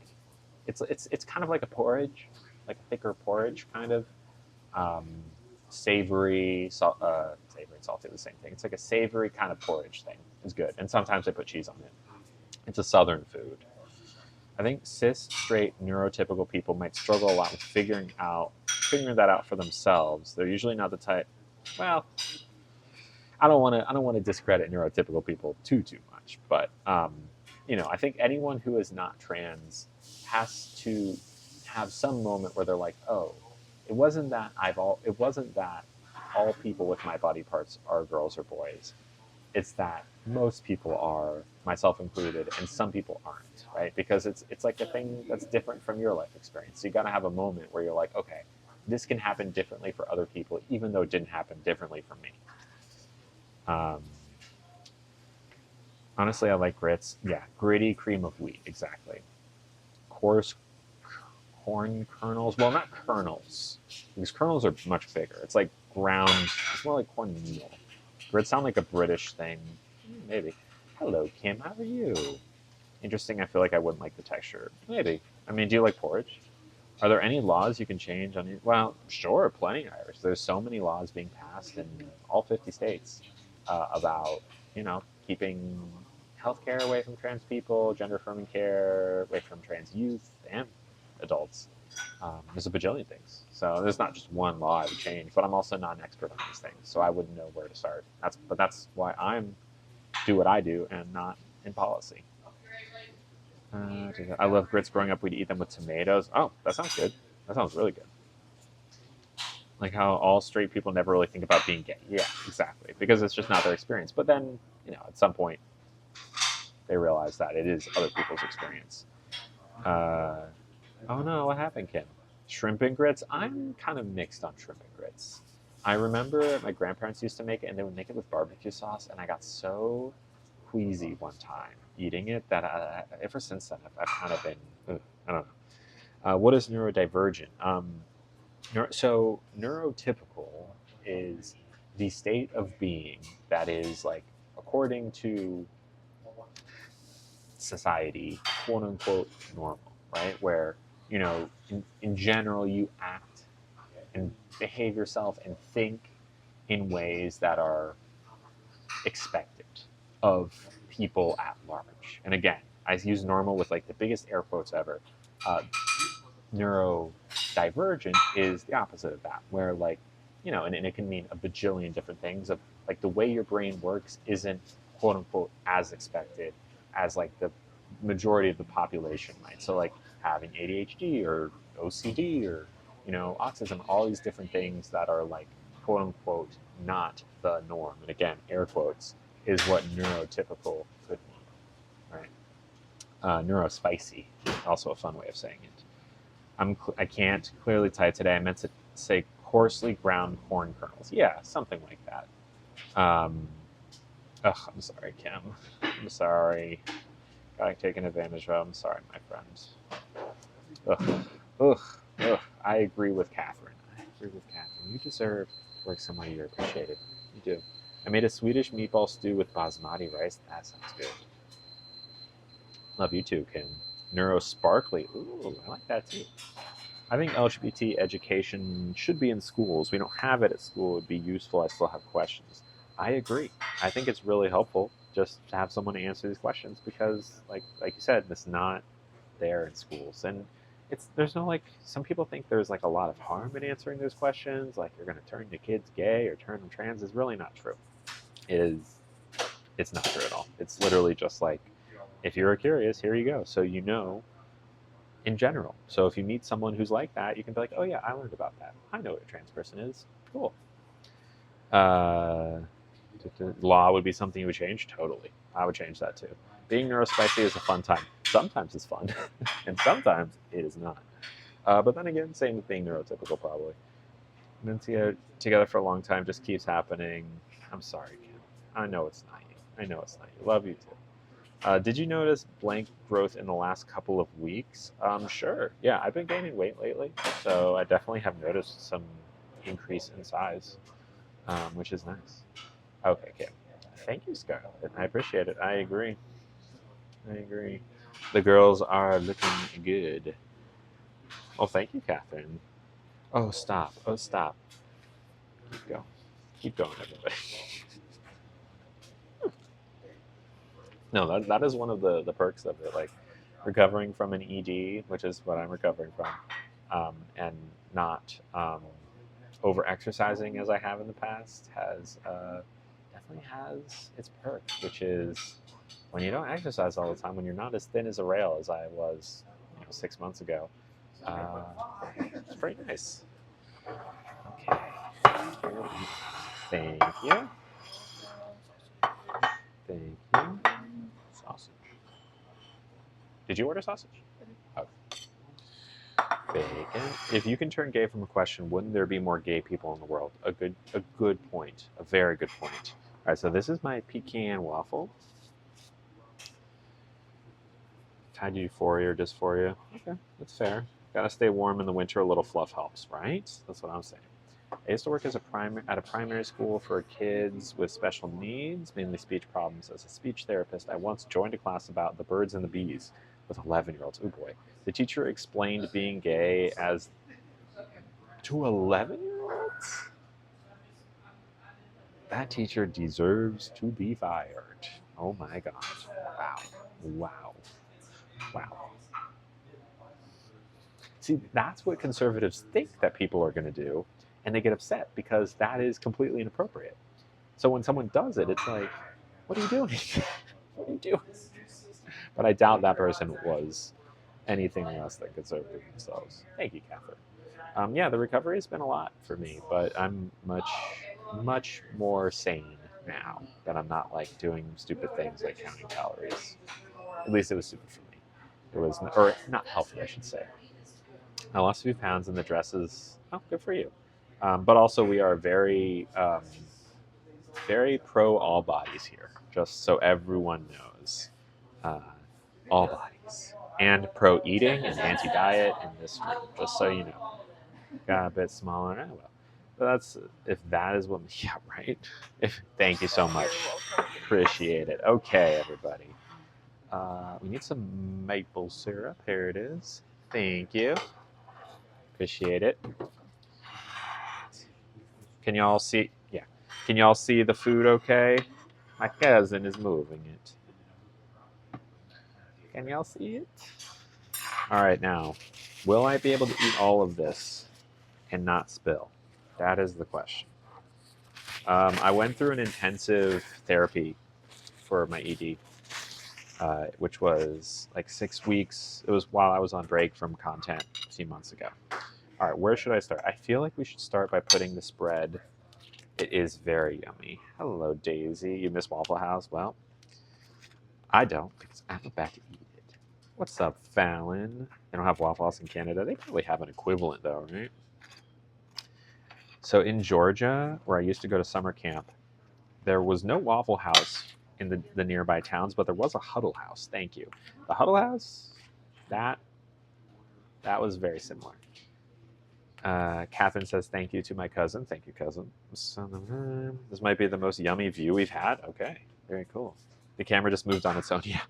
It's kind of like a porridge, like a thicker porridge, kind of um, savory and salty, the same thing. It's like a savory kind of porridge thing. It's good, and sometimes they put cheese on it. It's a southern food. I think cis, straight, neurotypical people might struggle a lot with figuring that out for themselves. They're usually not the type. Well, I don't want to discredit neurotypical people too much, but I think anyone who is not trans has to have some moment where they're like, oh, it wasn't that all people with my body parts are girls or boys. It's that most people are, myself included, and some people aren't, right? Because it's like a thing that's different from your life experience. So you got to have a moment where you're like, okay, this can happen differently for other people, even though it didn't happen differently for me. Um, Honestly, I like grits. Yeah, gritty cream of wheat, exactly. Coarse corn kernels. Well, not kernels, because kernels are much bigger. It's like ground. It's more like cornmeal. Grits sound like a British thing. Maybe. Hello, Kim. How are you? Interesting. I feel like I wouldn't like the texture. Maybe. I mean, do you like porridge? Are there any laws you can change on it? Well, sure, plenty, Irish. There's so many laws being passed in all 50 states about, keeping healthcare away from trans people, gender affirming care away from trans youth and adults. There's a bajillion things. So there's not just one law I would change, but I'm also not an expert on these things, so I wouldn't know where to start. That's why I'm do what I do and not in policy. I love grits. Growing up, we'd eat them with tomatoes. Oh, that sounds good. That sounds really good. Like how all straight people never really think about being gay. Yeah, exactly. Because it's just not their experience. But then, at some point, they realize that it is other people's experience. Uh, oh no, what happened, Kim? Shrimp and grits? I'm kind of mixed on shrimp and grits. I remember my grandparents used to make it, and they would make it with barbecue sauce, and I got so queasy one time eating it that ever since then I've kind of been, I don't know. What is neurodivergent? So neurotypical is the state of being that is like according to society, quote unquote, normal, right? Where in general you act and behave yourself and think in ways that are expected of people at large. And again, I use normal with like the biggest air quotes ever. Uh, Neurodivergent is the opposite of that, where like, and it can mean a bajillion different things. Of like the way your brain works isn't quote unquote as expected as like the majority of the population might. So like having ADHD or OCD or autism, all these different things that are like quote unquote not the norm. And again, air quotes is what neurotypical could mean, right? Neurospicy, also a fun way of saying it. I can't clearly type today. I meant to say coarsely ground corn kernels. Yeah, something like that. I'm sorry, Kim. I'm sorry. Got taken advantage of. I'm sorry, my friend. I agree with Catherine. You deserve to work somewhere you're appreciated. You do. I made a Swedish meatball stew with basmati rice. That sounds good. Love you too, Kim. Neuro sparkly. Ooh, I like that too. I think LGBT education should be in schools. We don't have it at school. It would be useful. I still have questions. I agree. I think it's really helpful just to have someone to answer these questions because, like you said, it's not there in schools. And there's no like, some people think there's like a lot of harm in answering those questions. Like you're going to turn your kids gay or turn them trans is really not true. It's not true at all. It's literally just like, if you're curious, here you go. So in general. So if you meet someone who's like that, you can be like, oh yeah, I learned about that. I know what a trans person is. Cool. Law would be something you would change? Totally. I would change that too. Being neurospicy is a fun time. Sometimes it's fun, and sometimes it is not. But then again, same with being neurotypical probably. And then together for a long time just keeps happening. I'm sorry, Kim. I know it's not you. Love you too. Did you notice blank growth in the last couple of weeks? Sure. Yeah, I've been gaining weight lately, so I definitely have noticed some increase in size, which is nice. Okay, okay. Thank you, Scarlett. I appreciate it. I agree. I agree. The girls are looking good. Oh, thank you, Catherine. Oh, stop. Oh, stop. Keep going. Keep going, everybody. No, that is one of the perks of it. Like recovering from an ED, which is what I'm recovering from, and not over exercising as I have in the past has definitely has its perks, which is when you don't exercise all the time, when you're not as thin as a rail as I was 6 months ago. Uh, it's pretty nice. Okay. Thank you. Thank you. Sausage. Did you order sausage? Oh. Bacon. If you can turn gay from a question, wouldn't there be more gay people in the world? A good point. A very good point. All right, so this is my pecan waffle. Tied to euphoria or dysphoria. Okay, that's fair. Gotta stay warm in the winter. A little fluff helps, right? That's what I'm saying. I used to work as at a primary school for kids with special needs, mainly speech problems. As a speech therapist, I once joined a class about the birds and the bees with 11-year-olds. Oh boy. The teacher explained being gay as to 11-year-olds? That teacher deserves to be fired. Oh my gosh. Wow. Wow. Wow. See, that's what conservatives think that people are going to do, and they get upset because that is completely inappropriate. So when someone does it, it's like, what are you doing? What are you doing? But I doubt that person was anything less than conservative themselves. Thank you, Catherine. Yeah, the recovery has been a lot for me, but I'm much more sane now that I'm not like doing stupid things like counting calories. At least it was stupid for me. It was, or not healthy, I should say. I lost a few pounds, and the dress is good for you. But also, we are very pro all bodies here, just so everyone knows. Uh, all bodies. And pro eating and anti diet in this room, just so you know. Got a bit smaller. Well. But that's if that is what. Yeah, right. Thank you so much. Appreciate it. Okay, everybody. We need some maple syrup. Here it is. Thank you. Appreciate it. Can y'all see? Yeah. Can y'all see the food okay? My cousin is moving it. Can y'all see it? All right, now, will I be able to eat all of this and not spill? That is the question. I went through an intensive therapy for my ED, which was like 6 weeks. It was while I was on break from content a few months ago. All right, where should I start? I feel like we should start by putting the spread. It is very yummy. Hello, Daisy. You miss Waffle House? Well, I don't because I'm about to eat it. What's up, Fallon? They don't have Waffle House in Canada. They probably have an equivalent, though, right? So in Georgia, where I used to go to summer camp, there was no Waffle House in the nearby towns, but there was a Huddle House. Thank you. The Huddle House, that was very similar. Catherine says, thank you to my cousin. Thank you, cousin. This might be the most yummy view we've had. Okay, very cool. The camera just moved on its own. Yeah.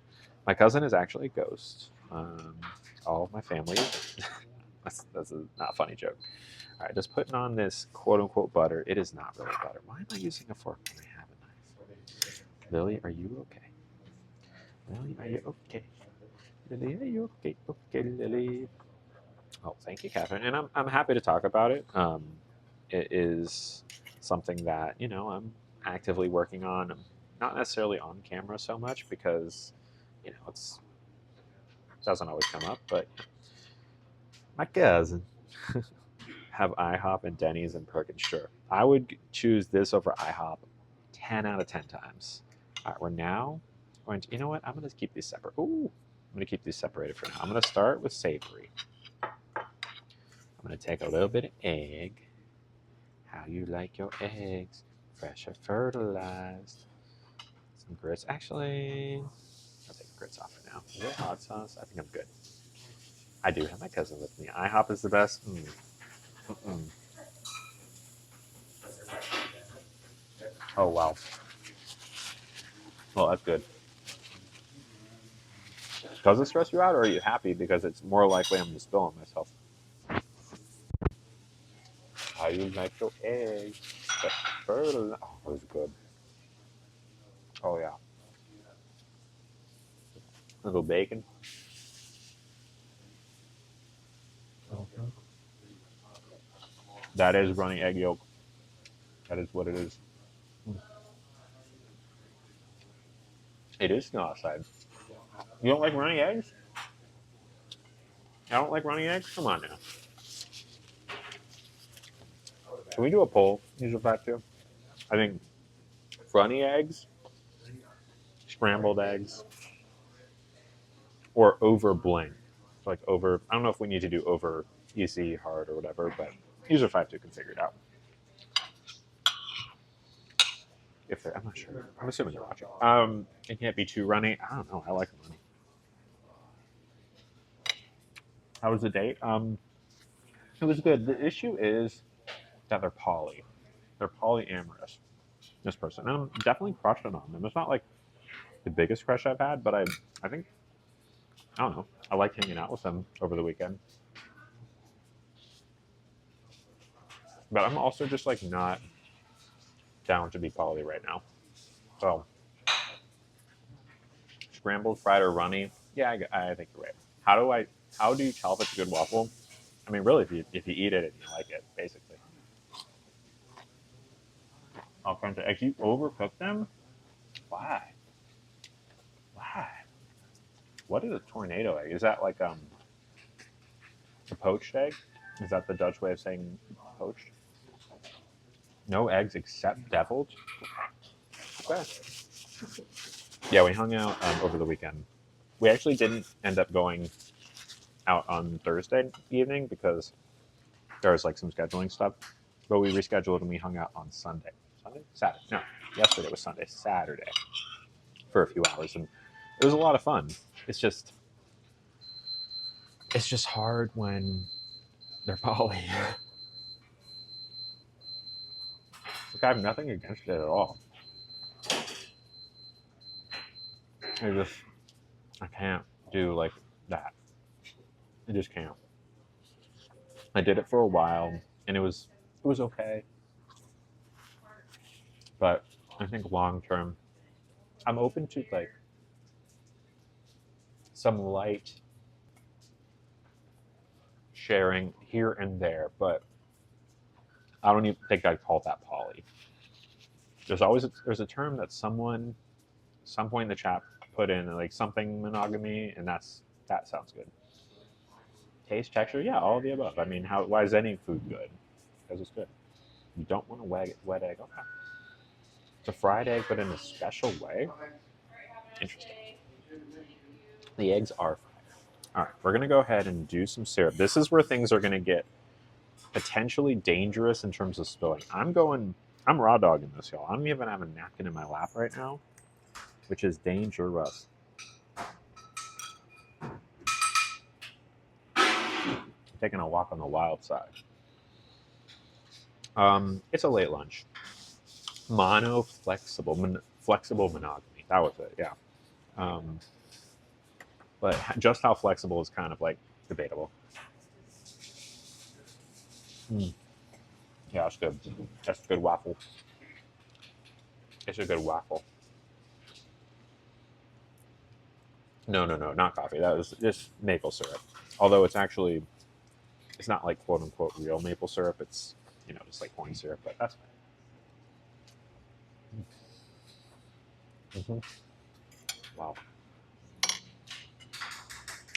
My cousin is actually a ghost. All of my family. that's a not funny joke. All right, just putting on this quote-unquote butter. It is not really butter. Why am I using a fork when I have a knife? Lily, are you okay? Lily, are you okay? Lily, are you okay? Okay, Lily. Oh, thank you, Catherine. And I'm happy to talk about it. It is something that, I'm actively working on. I'm not necessarily on camera so much because, it doesn't always come up, but my cousin have IHOP and Denny's and Perkins. Sure. I would choose this over IHOP 10 out of 10 times. All right, we're now going to, you know what? I'm going to keep these separate. Ooh, I'm going to keep these separated for now. I'm going to start with savory. I'm going to take a little bit of egg. How you like your eggs? Fresh or fertilized? Some grits. Actually, I'll take the grits off for now. Is there hot sauce? I think I'm good. I do have my cousin with me. IHOP is the best. Oh, wow. Well, that's good. Does it stress you out, or are you happy because it's more likely I'm going to spill on myself? How you like your eggs? Oh, it was good. Oh, yeah. A little bacon. That is runny egg yolk. That is what it is. It is snow outside. You don't like runny eggs? I don't like runny eggs? Come on now. Can we do a poll? Use of that too. I think runny eggs, scrambled eggs, or over blank. Like over, I don't know if we need to do over easy, hard, or whatever, but user 5 2 can figure it out. If they're, I'm not sure. I'm assuming they're watching. It can't be too runny. I don't know. I like runny. How was the date? It was good. The issue is that they're poly. They're polyamorous. This person. And I'm definitely crushing on them. It's not like the biggest crush I've had, but I think, I don't know. I liked hanging out with them over the weekend. But I'm also just like not down to be poly right now. So scrambled, fried, or runny. Yeah, I think you're right. How do you tell if it's a good waffle? I mean, really, if you eat it and you like it, basically. All kinds of eggs. You overcook them? Why? Why? What is a tornado egg? Is that like a poached egg? Is that the Dutch way of saying poached? No eggs except deviled? Okay. Yeah, we hung out over the weekend. We actually didn't end up going out on Thursday evening because there was like some scheduling stuff. But we rescheduled and we hung out on Sunday. Sunday? Saturday. No, yesterday was Sunday. Saturday for a few hours. And it was a lot of fun. It's just hard when they're poly. Like, I have nothing against it at all. I can't do like that. I just can't. I did it for a while and it was okay. But I think long term, I'm open to like some light sharing here and there, but I don't even think I'd call that poly. There's a term that someone some point in the chat put in like something monogamy, and that sounds good. Taste, texture, yeah, all of the above. I mean, why is any food good? Because it's good. You don't want a wet egg. Okay. It's a fried egg, but in a special way. Interesting. The eggs are fried. All right, we're gonna go ahead and do some syrup. This is where things are gonna get potentially dangerous in terms of spilling. I'm raw dogging this, y'all. I don't even have a napkin in my lap right now, which is dangerous. I'm taking a walk on the wild side. It's a late lunch. Flexible monogamy. That was it, yeah. But just how flexible is kind of like debatable. Yeah, that's good. That's a good waffle. It's a good waffle. No, not coffee. That was just maple syrup. Although it's not like quote unquote real maple syrup. It's just like corn syrup, but that's fine. Wow.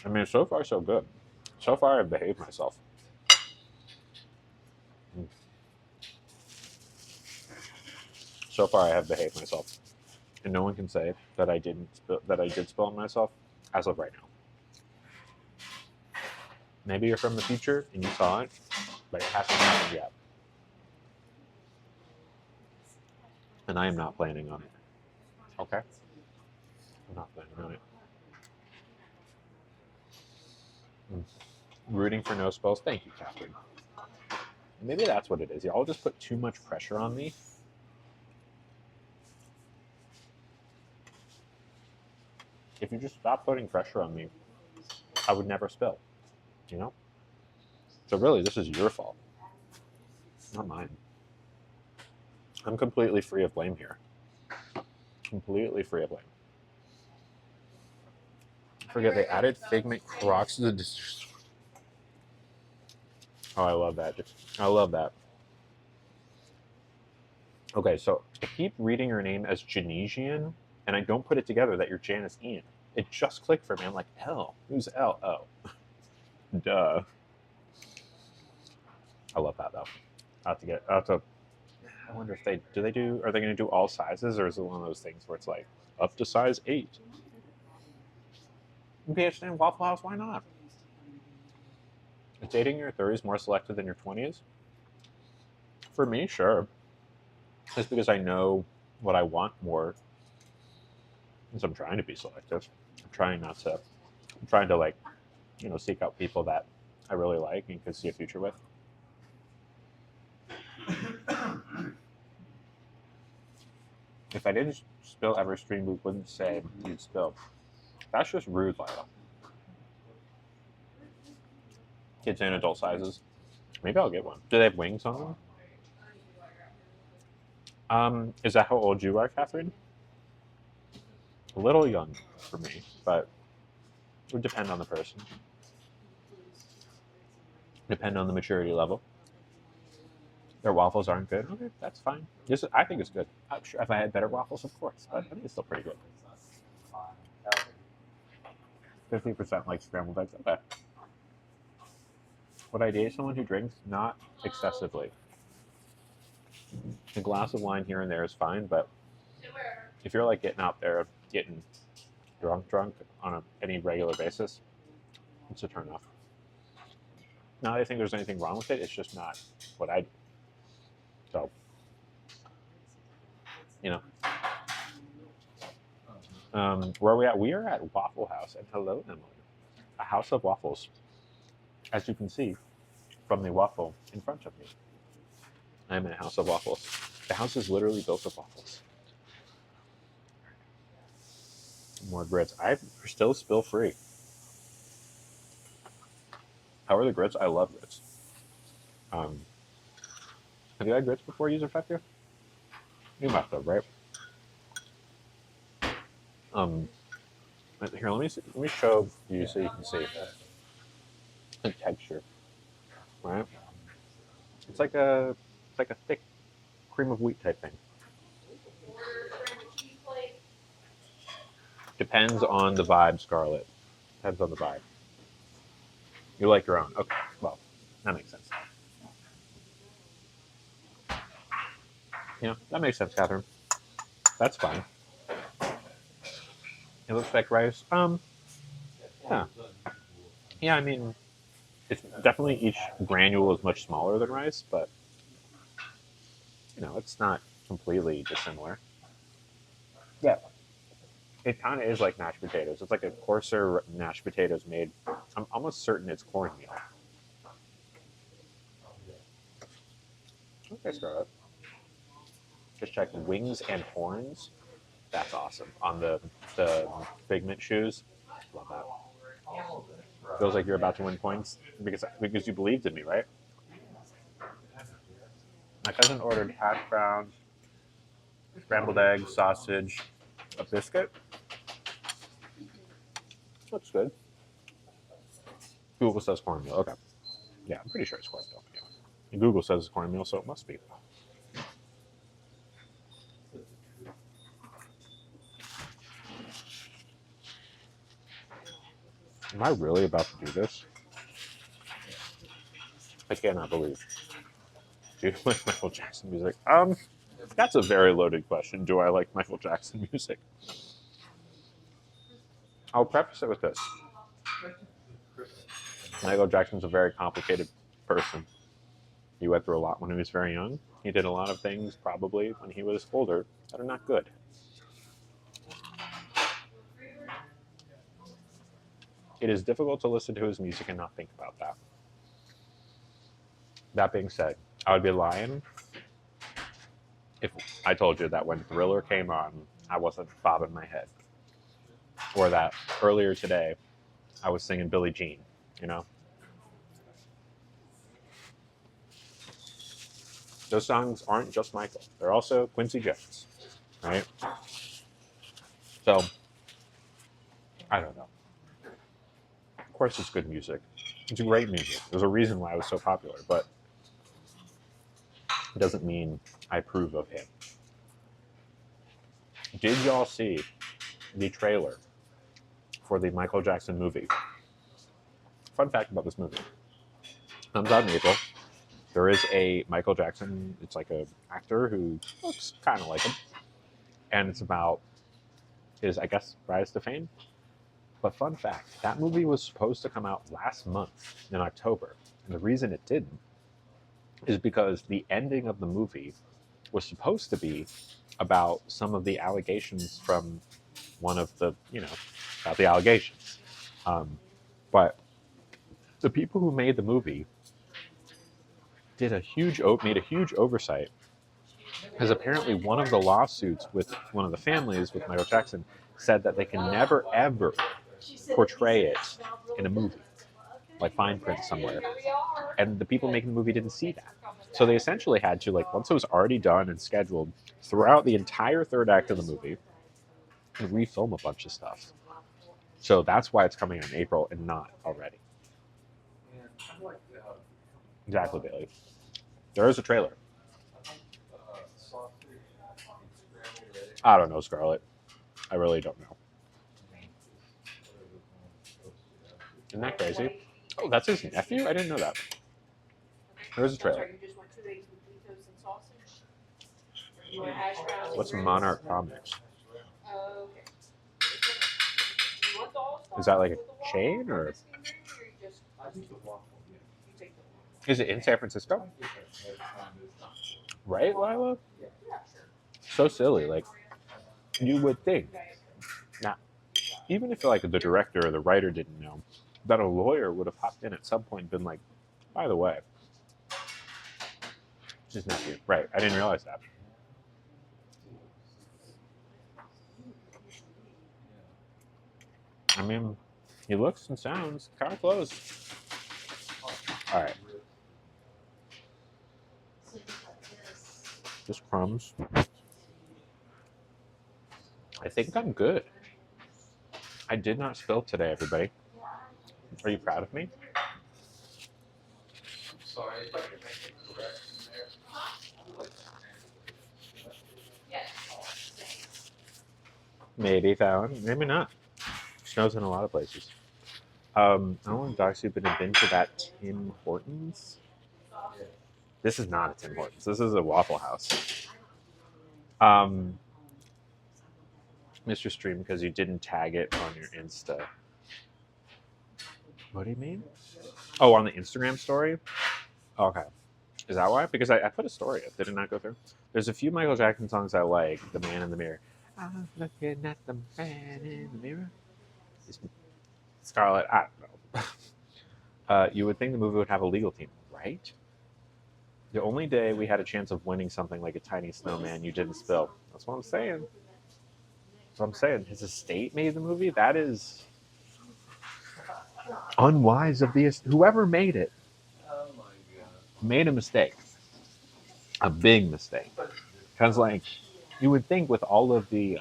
I mean, so far so good. So far I've behaved myself. So far I have behaved myself, and no one can say that I did spill on myself as of right now. Maybe you're from the future and you saw it, but it hasn't happened yet. And I am not planning on it. Okay? I'm not planning on it. Rooting for no spells. Thank you, Catherine. Maybe that's what it is. Y'all just put too much pressure on me. If you just stop putting pressure on me, I would never spill. You know? So really, this is your fault, not mine. I'm completely free of blame here. Completely free of blame. Forget they added Figment Crocs to the. Oh, I love that. I love that. Okay, so I keep reading your name as Janesian, and I don't put it together that you're Janice Ian. It just clicked for me. I'm like, L. Who's L? Oh. Duh. I love that, though. I wonder if are they going to do all sizes, or is it one of those things where it's like, up to size 8? PhD Waffle House, why not? Is dating your 30s more selective than your 20s? For me, sure. Just because I know what I want more. So I'm trying to be selective. I'm trying to like, seek out people that I really like and could see a future with. If I didn't spill every stream, we wouldn't say you'd spill. That's just rude, Lila. Kids in adult sizes. Maybe I'll get one. Do they have wings on them? Is that how old you are, Catherine? A little young for me, but it would depend on the person. Depend on the maturity level. Their waffles aren't good. Okay, that's fine. I think it's good. I'm sure if I had better waffles, of course, but I think it's still pretty good. 50% like scrambled eggs. Okay. Would I date someone who drinks? Not excessively. A glass of wine here and there is fine, but if you're like getting out there, getting drunk on any regular basis, it's a turn off. Not that I think there's anything wrong with it. It's just not what I do. So, where are we at? We are at Waffle House, and hello, Emily. A house of waffles, as you can see from the waffle in front of me. I'm in a house of waffles. The house is literally built of waffles. More grits. I'm still spill free. How are the grits? I love grits. Have you had grits before, User Factor? You must have, right? Here, let me show you so you can see the texture. Right? It's like a thick cream of wheat type thing. Depends on the vibe, Scarlett. Depends on the vibe. You like your own. Okay, well, that makes sense. That makes sense, Catherine. That's fine. It looks like rice. Yeah. Yeah, I mean, it's definitely each granule is much smaller than rice, but it's not completely dissimilar. Yeah. It kind of is like mashed potatoes. It's like a coarser mashed potatoes made. I'm almost certain it's cornmeal. Okay, Scarlett. Just check wings and horns. That's awesome. On the Figment shoes. Love that. Feels like you're about to win points because you believed in me, right? My cousin ordered hash browns, scrambled eggs, sausage, a biscuit. Looks good. Google says cornmeal. Okay. Yeah, I'm pretty sure it's cornmeal. Yeah. And Google says it's cornmeal, so it must be. Am I really about to do this? I cannot believe. Do you like Michael Jackson music? That's a very loaded question. Do I like Michael Jackson music? I'll preface it with this. Michael Jackson's a very complicated person. He went through a lot when he was very young. He did a lot of things probably when he was older that are not good. It is difficult to listen to his music and not think about that. That being said, I would be lying if I told you that when Thriller came on, I wasn't bobbing my head. Or that earlier today, I was singing Billie Jean, you know? Those songs aren't just Michael. They're also Quincy Jones, right? So, I don't know. Of course it's good music. It's great music. There's a reason why it was so popular, but it doesn't mean I approve of him. Did y'all see the trailer for the Michael Jackson movie? Fun fact about this movie. Comes out in April. There is a Michael Jackson, it's like a actor who looks kind of like him. And it's about his, I guess, rise to fame. But fun fact, that movie was supposed to come out last month in October. And the reason it didn't is because the ending of the movie was supposed to be about some of the allegations from one of the, about the allegations. But the people who made the movie made a huge oversight, because apparently one of the lawsuits with one of the families with Michael Jackson said that they can never ever portray it in a movie, like fine print somewhere. And the people making the movie didn't see that. So they essentially had to, like, once it was already done and scheduled, throughout the entire third act of the movie, and refilm a bunch of stuff. So that's why it's coming in April and not already. Exactly, Bailey. There is a trailer. I don't know, Scarlett. I really don't know. Isn't that crazy? Oh, that's his nephew? I didn't know that. There's a trailer. What's Monarch Comics? Is that like a chain, or is it in San Francisco? Right, Lila? So silly. Like, you would think. Now, even if like the director or the writer didn't know, that a lawyer would have hopped in at some point and been like, by the way, it's his nephew. Right, I didn't realize that. I mean, he looks and sounds kind of close. All right. Just crumbs. I think I'm good. I did not spill today, everybody. Are you proud of me? Sorry if I can make a correction there. Maybe, Fallon. Maybe not. Snows in a lot of places. I don't want to dog soup and been to that Tim Hortons. This is not a Tim Hortons. This is a Waffle House. Mr. Stream, because you didn't tag it on your Insta. What do you mean? Oh, on the Instagram story? Okay. Is that why? Because I put a story up. Did it not go through? There's a few Michael Jackson songs I like. The Man in the Mirror. I'm looking at the man in the mirror. Scarlett, I don't know. You would think the movie would have a legal team, right? The only day we had a chance of winning something like a tiny snowman, you didn't spill. That's what I'm saying. That's what I'm saying. His estate made the movie? That is unwise of the whoever made it. Oh my god. Made a mistake. A big mistake. Because, like, you would think with all of the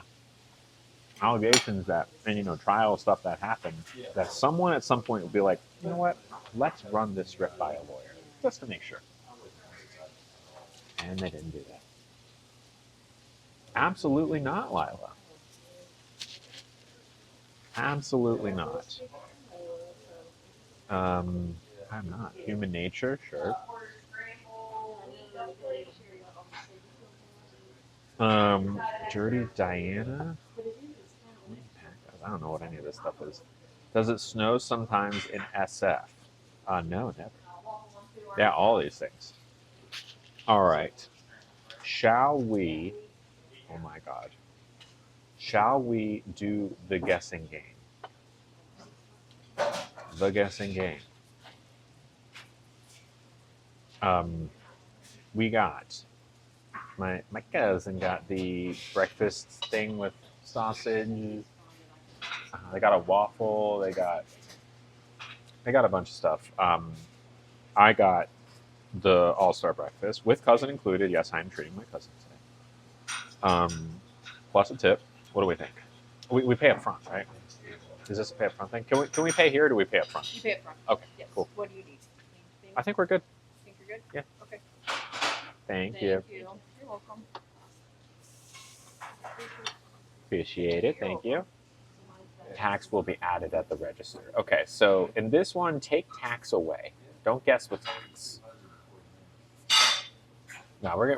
allegations that, and, trial stuff that happened, that someone at some point would be like, you know what, let's run this script by a lawyer, just to make sure. And they didn't do that. Absolutely not, Lila. Absolutely not. I'm not. Human Nature, sure. Dirty Diana. I don't know what any of this stuff is. Does it snow sometimes in SF? No, never. Yeah, all these things. All right. Shall we? Oh my God. Shall we do the guessing game? the guessing game. We got my cousin got the breakfast thing with sausage. They got a waffle. They got a bunch of stuff. I got the all-star breakfast with cousin included. Yes, I'm treating my cousin today. Plus a tip. What do we think? We pay up front, right? Is this a pay up front thing? Can we pay here or do we pay up front? You pay up front. Okay, Yes. cool. What do you need? Anything? I think we're good. Think you're good? Yeah. Okay. Thank you. You're welcome. Appreciate it. Thank you. Tax will be added at the register. Okay, so in this one, take tax away. Don't guess with tax. No, we're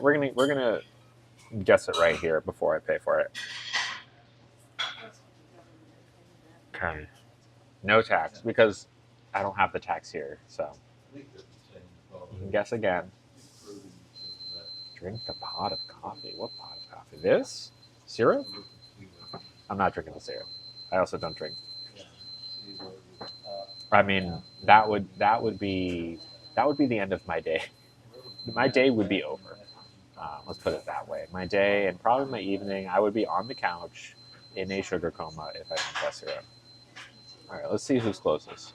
gonna guess it right here before I pay for it. Okay. No tax because I don't have the tax here. So you can guess again. Drink the pot of coffee. What pot of coffee? This syrup? I'm not drinking the syrup. I also don't drink. I mean, that would be the end of my day. My day would be over. Let's put it that way. My day and probably my evening, I would be on the couch in a sugar coma if I didn't guess syrup. All right, let's see who's closest.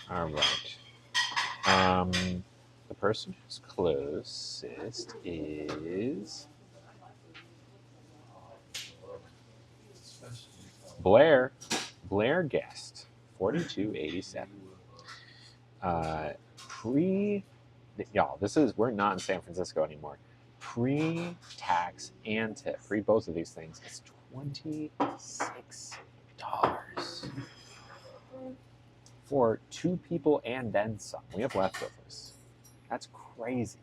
All right. The person who's closest is Blair. Blair guessed 4287. Y'all, we're not in San Francisco anymore. Pre-tax and tip, free both of these things, is $26 for two people and then some. We have leftovers. That's crazy.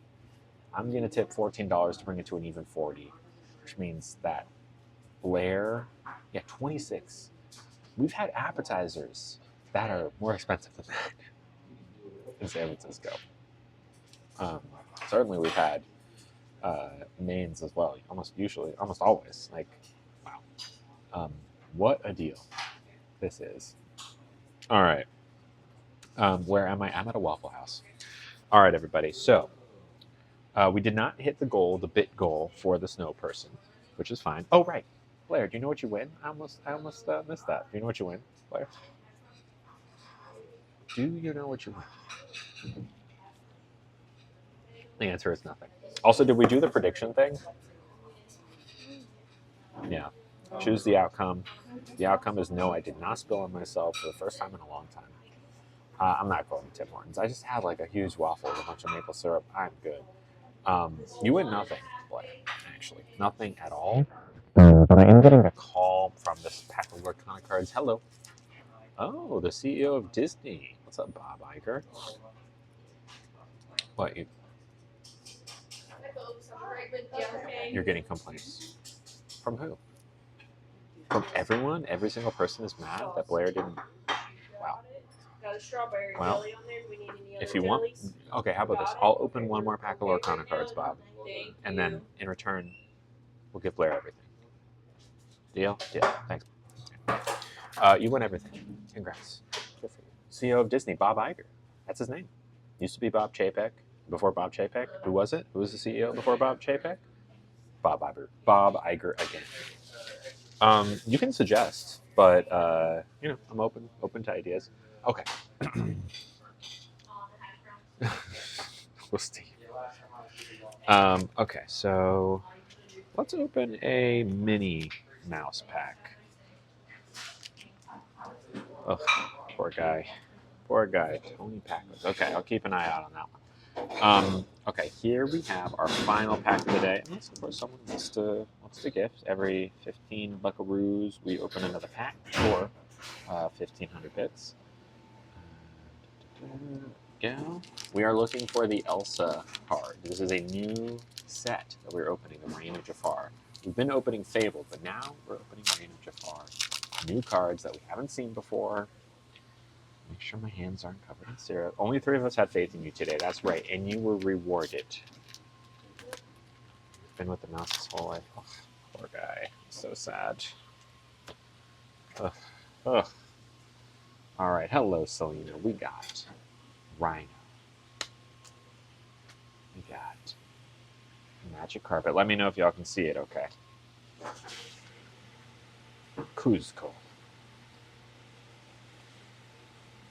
I'm gonna tip $14 to bring it to an even 40, which means that Blair, 26. We've had appetizers that are more expensive than that in San Francisco. Certainly we've had mains as well. Almost always. Like, wow. What a deal this is. All right. Where am I? I'm at a Waffle House. All right, everybody. So we did not hit the bit goal for the snow person, which is fine. Oh, right. Blair, do you know what you win? I almost missed that. Do you know what you win, Blair? Do you know what you win? The answer is nothing. Also, did we do the prediction thing? Yeah. Choose the outcome. The outcome is no, I did not spill on myself for the first time in a long time. I'm not going to Tim Hortons. I just had like a huge waffle with a bunch of maple syrup. I'm good. You win nothing, Blair, actually. Nothing at all. But I am getting a call from this pack of Lorcana cards. Hello. Oh, the CEO of Disney. What's up, Bob Iger? What, you're getting complaints? From who? From everyone? Every single person is mad that Blair didn't... Wow. Got a strawberry Well, jelly on there. Do we need any other if you want... jellies? Okay, how about this? I'll open one more pack of Lorcana cards, Bob. And then, in return, we'll give Blair everything. Deal? Deal. Thanks. You win everything. Congrats. Good for you. CEO of Disney, Bob Iger. That's his name. Used to be Bob Chapek. Before Bob Chapek, who was it? Who was the CEO before Bob Chapek? Bob Iger. Bob Iger again. You can suggest, but I'm open to ideas. Okay. We'll see. Okay, so let's open a mini mouse pack. Oh, poor guy. Poor guy. Tony Packers. Okay, I'll keep an eye out on that one. Okay, here we have our final pack of the day. Unless, of course, someone wants to gift. Every 15 buckaroos, we open another pack for 1,500 bits. Go. We are looking for the Elsa card. This is a new set that we're opening, the Reign of Jafar. We've been opening Fable, but now we're opening Reign of Jafar. New cards that we haven't seen before. sure my hands aren't covered in syrup. Only 3 of us had faith in you today. That's right, and you were rewarded. Been with the mouse this whole life. Oh, poor guy. So sad. Ugh. Ugh. All right. Hello, Selena. We got Rhino. We got Magic Carpet. Let me know if y'all can see it, okay? Kuzco.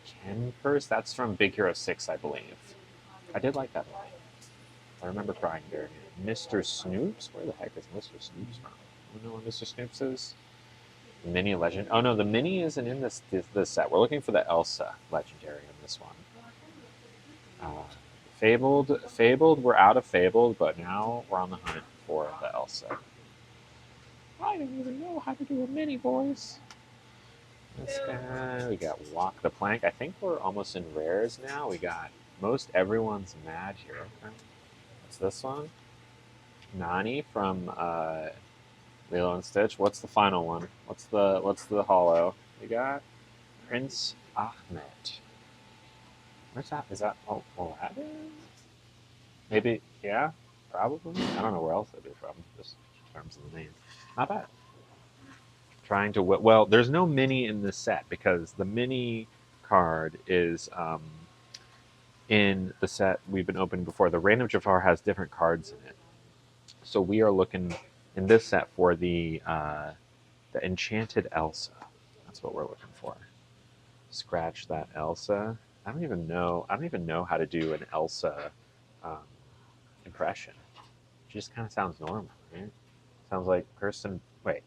Ken first? That's from Big Hero 6, I believe. I did like that line. I remember crying during it. Mr. Snoops? Where the heck is Mr. Snoops from? You know what Mr. Snoops is? Mini Legend. Oh no, the Mini isn't in this set. We're looking for the Elsa Legendary in this one. Fabled. We're out of Fabled, but now we're on the hunt for the Elsa. I don't even know how to do a Mini, boys. This guy. We got Walk the Plank. I think we're almost in rares now. We got most everyone's mad here. Okay. What's this one? Nani from Lilo and Stitch. What's the final one? What's the holo? We got Prince Ahmed. Where's that? Is that Aladdin? Maybe, yeah, probably. I don't know where else it'd be from, just in terms of the name. Not bad. Trying to, well, there's no mini in this set because the mini card is in the set we've been opening before. The Reign of Jafar has different cards in it. So we are looking in this set for the Enchanted Elsa. That's what we're looking for. Scratch that Elsa. I don't even know how to do an Elsa impression. She just kind of sounds normal, right? Sounds like Kirsten. Wait,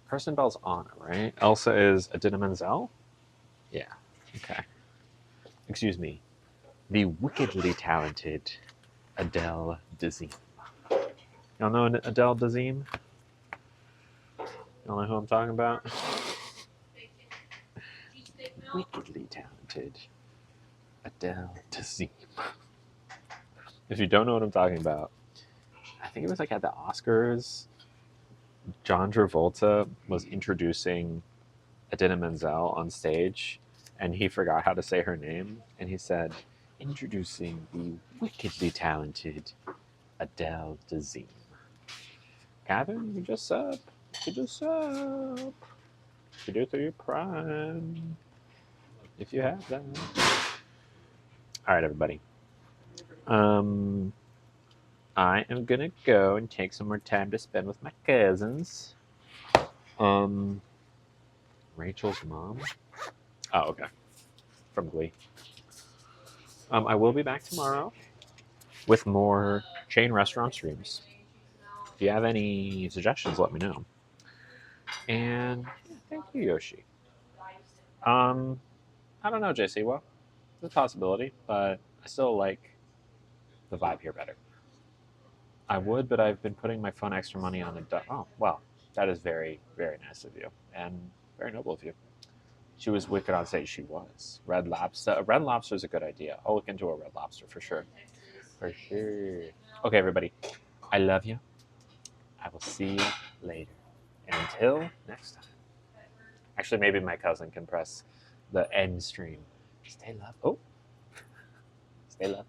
Kirsten Bell's Anna, right? Elsa is Adina Menzel. Yeah. Okay. Excuse me. The wickedly talented Adele Dazeem. Y'all know Adele Dazeem? Y'all know who I'm talking about? Wickedly talented Adele Dazeem. If you don't know what I'm talking about, I think it was like at the Oscars, John Travolta was introducing Adina Menzel on stage, and he forgot how to say her name, and he said, "Introducing the wickedly talented Adele Dazeem." Gavin, you just sub. You just sub. You do through your prime. If you have that. All right, everybody. I am gonna go and take some more time to spend with my cousins. Rachel's mom. Oh, okay. From Glee. I will be back tomorrow with more chain restaurant streams. If you have any suggestions, let me know. And yeah, thank you, Yoshi. I don't know, JC. Well, it's a possibility, but I still like the vibe here better. I would, but I've been putting my phone extra money on a. Oh, well, that is very, very nice of you and very noble of you. She was wicked on stage. She was. Red Lobster. Red Lobster is a good idea. I'll look into a Red Lobster for sure. For sure. Okay, everybody. I love you. I will see you later. And until next time. Actually, maybe my cousin can press the end stream. Stay love. Oh. Stay love.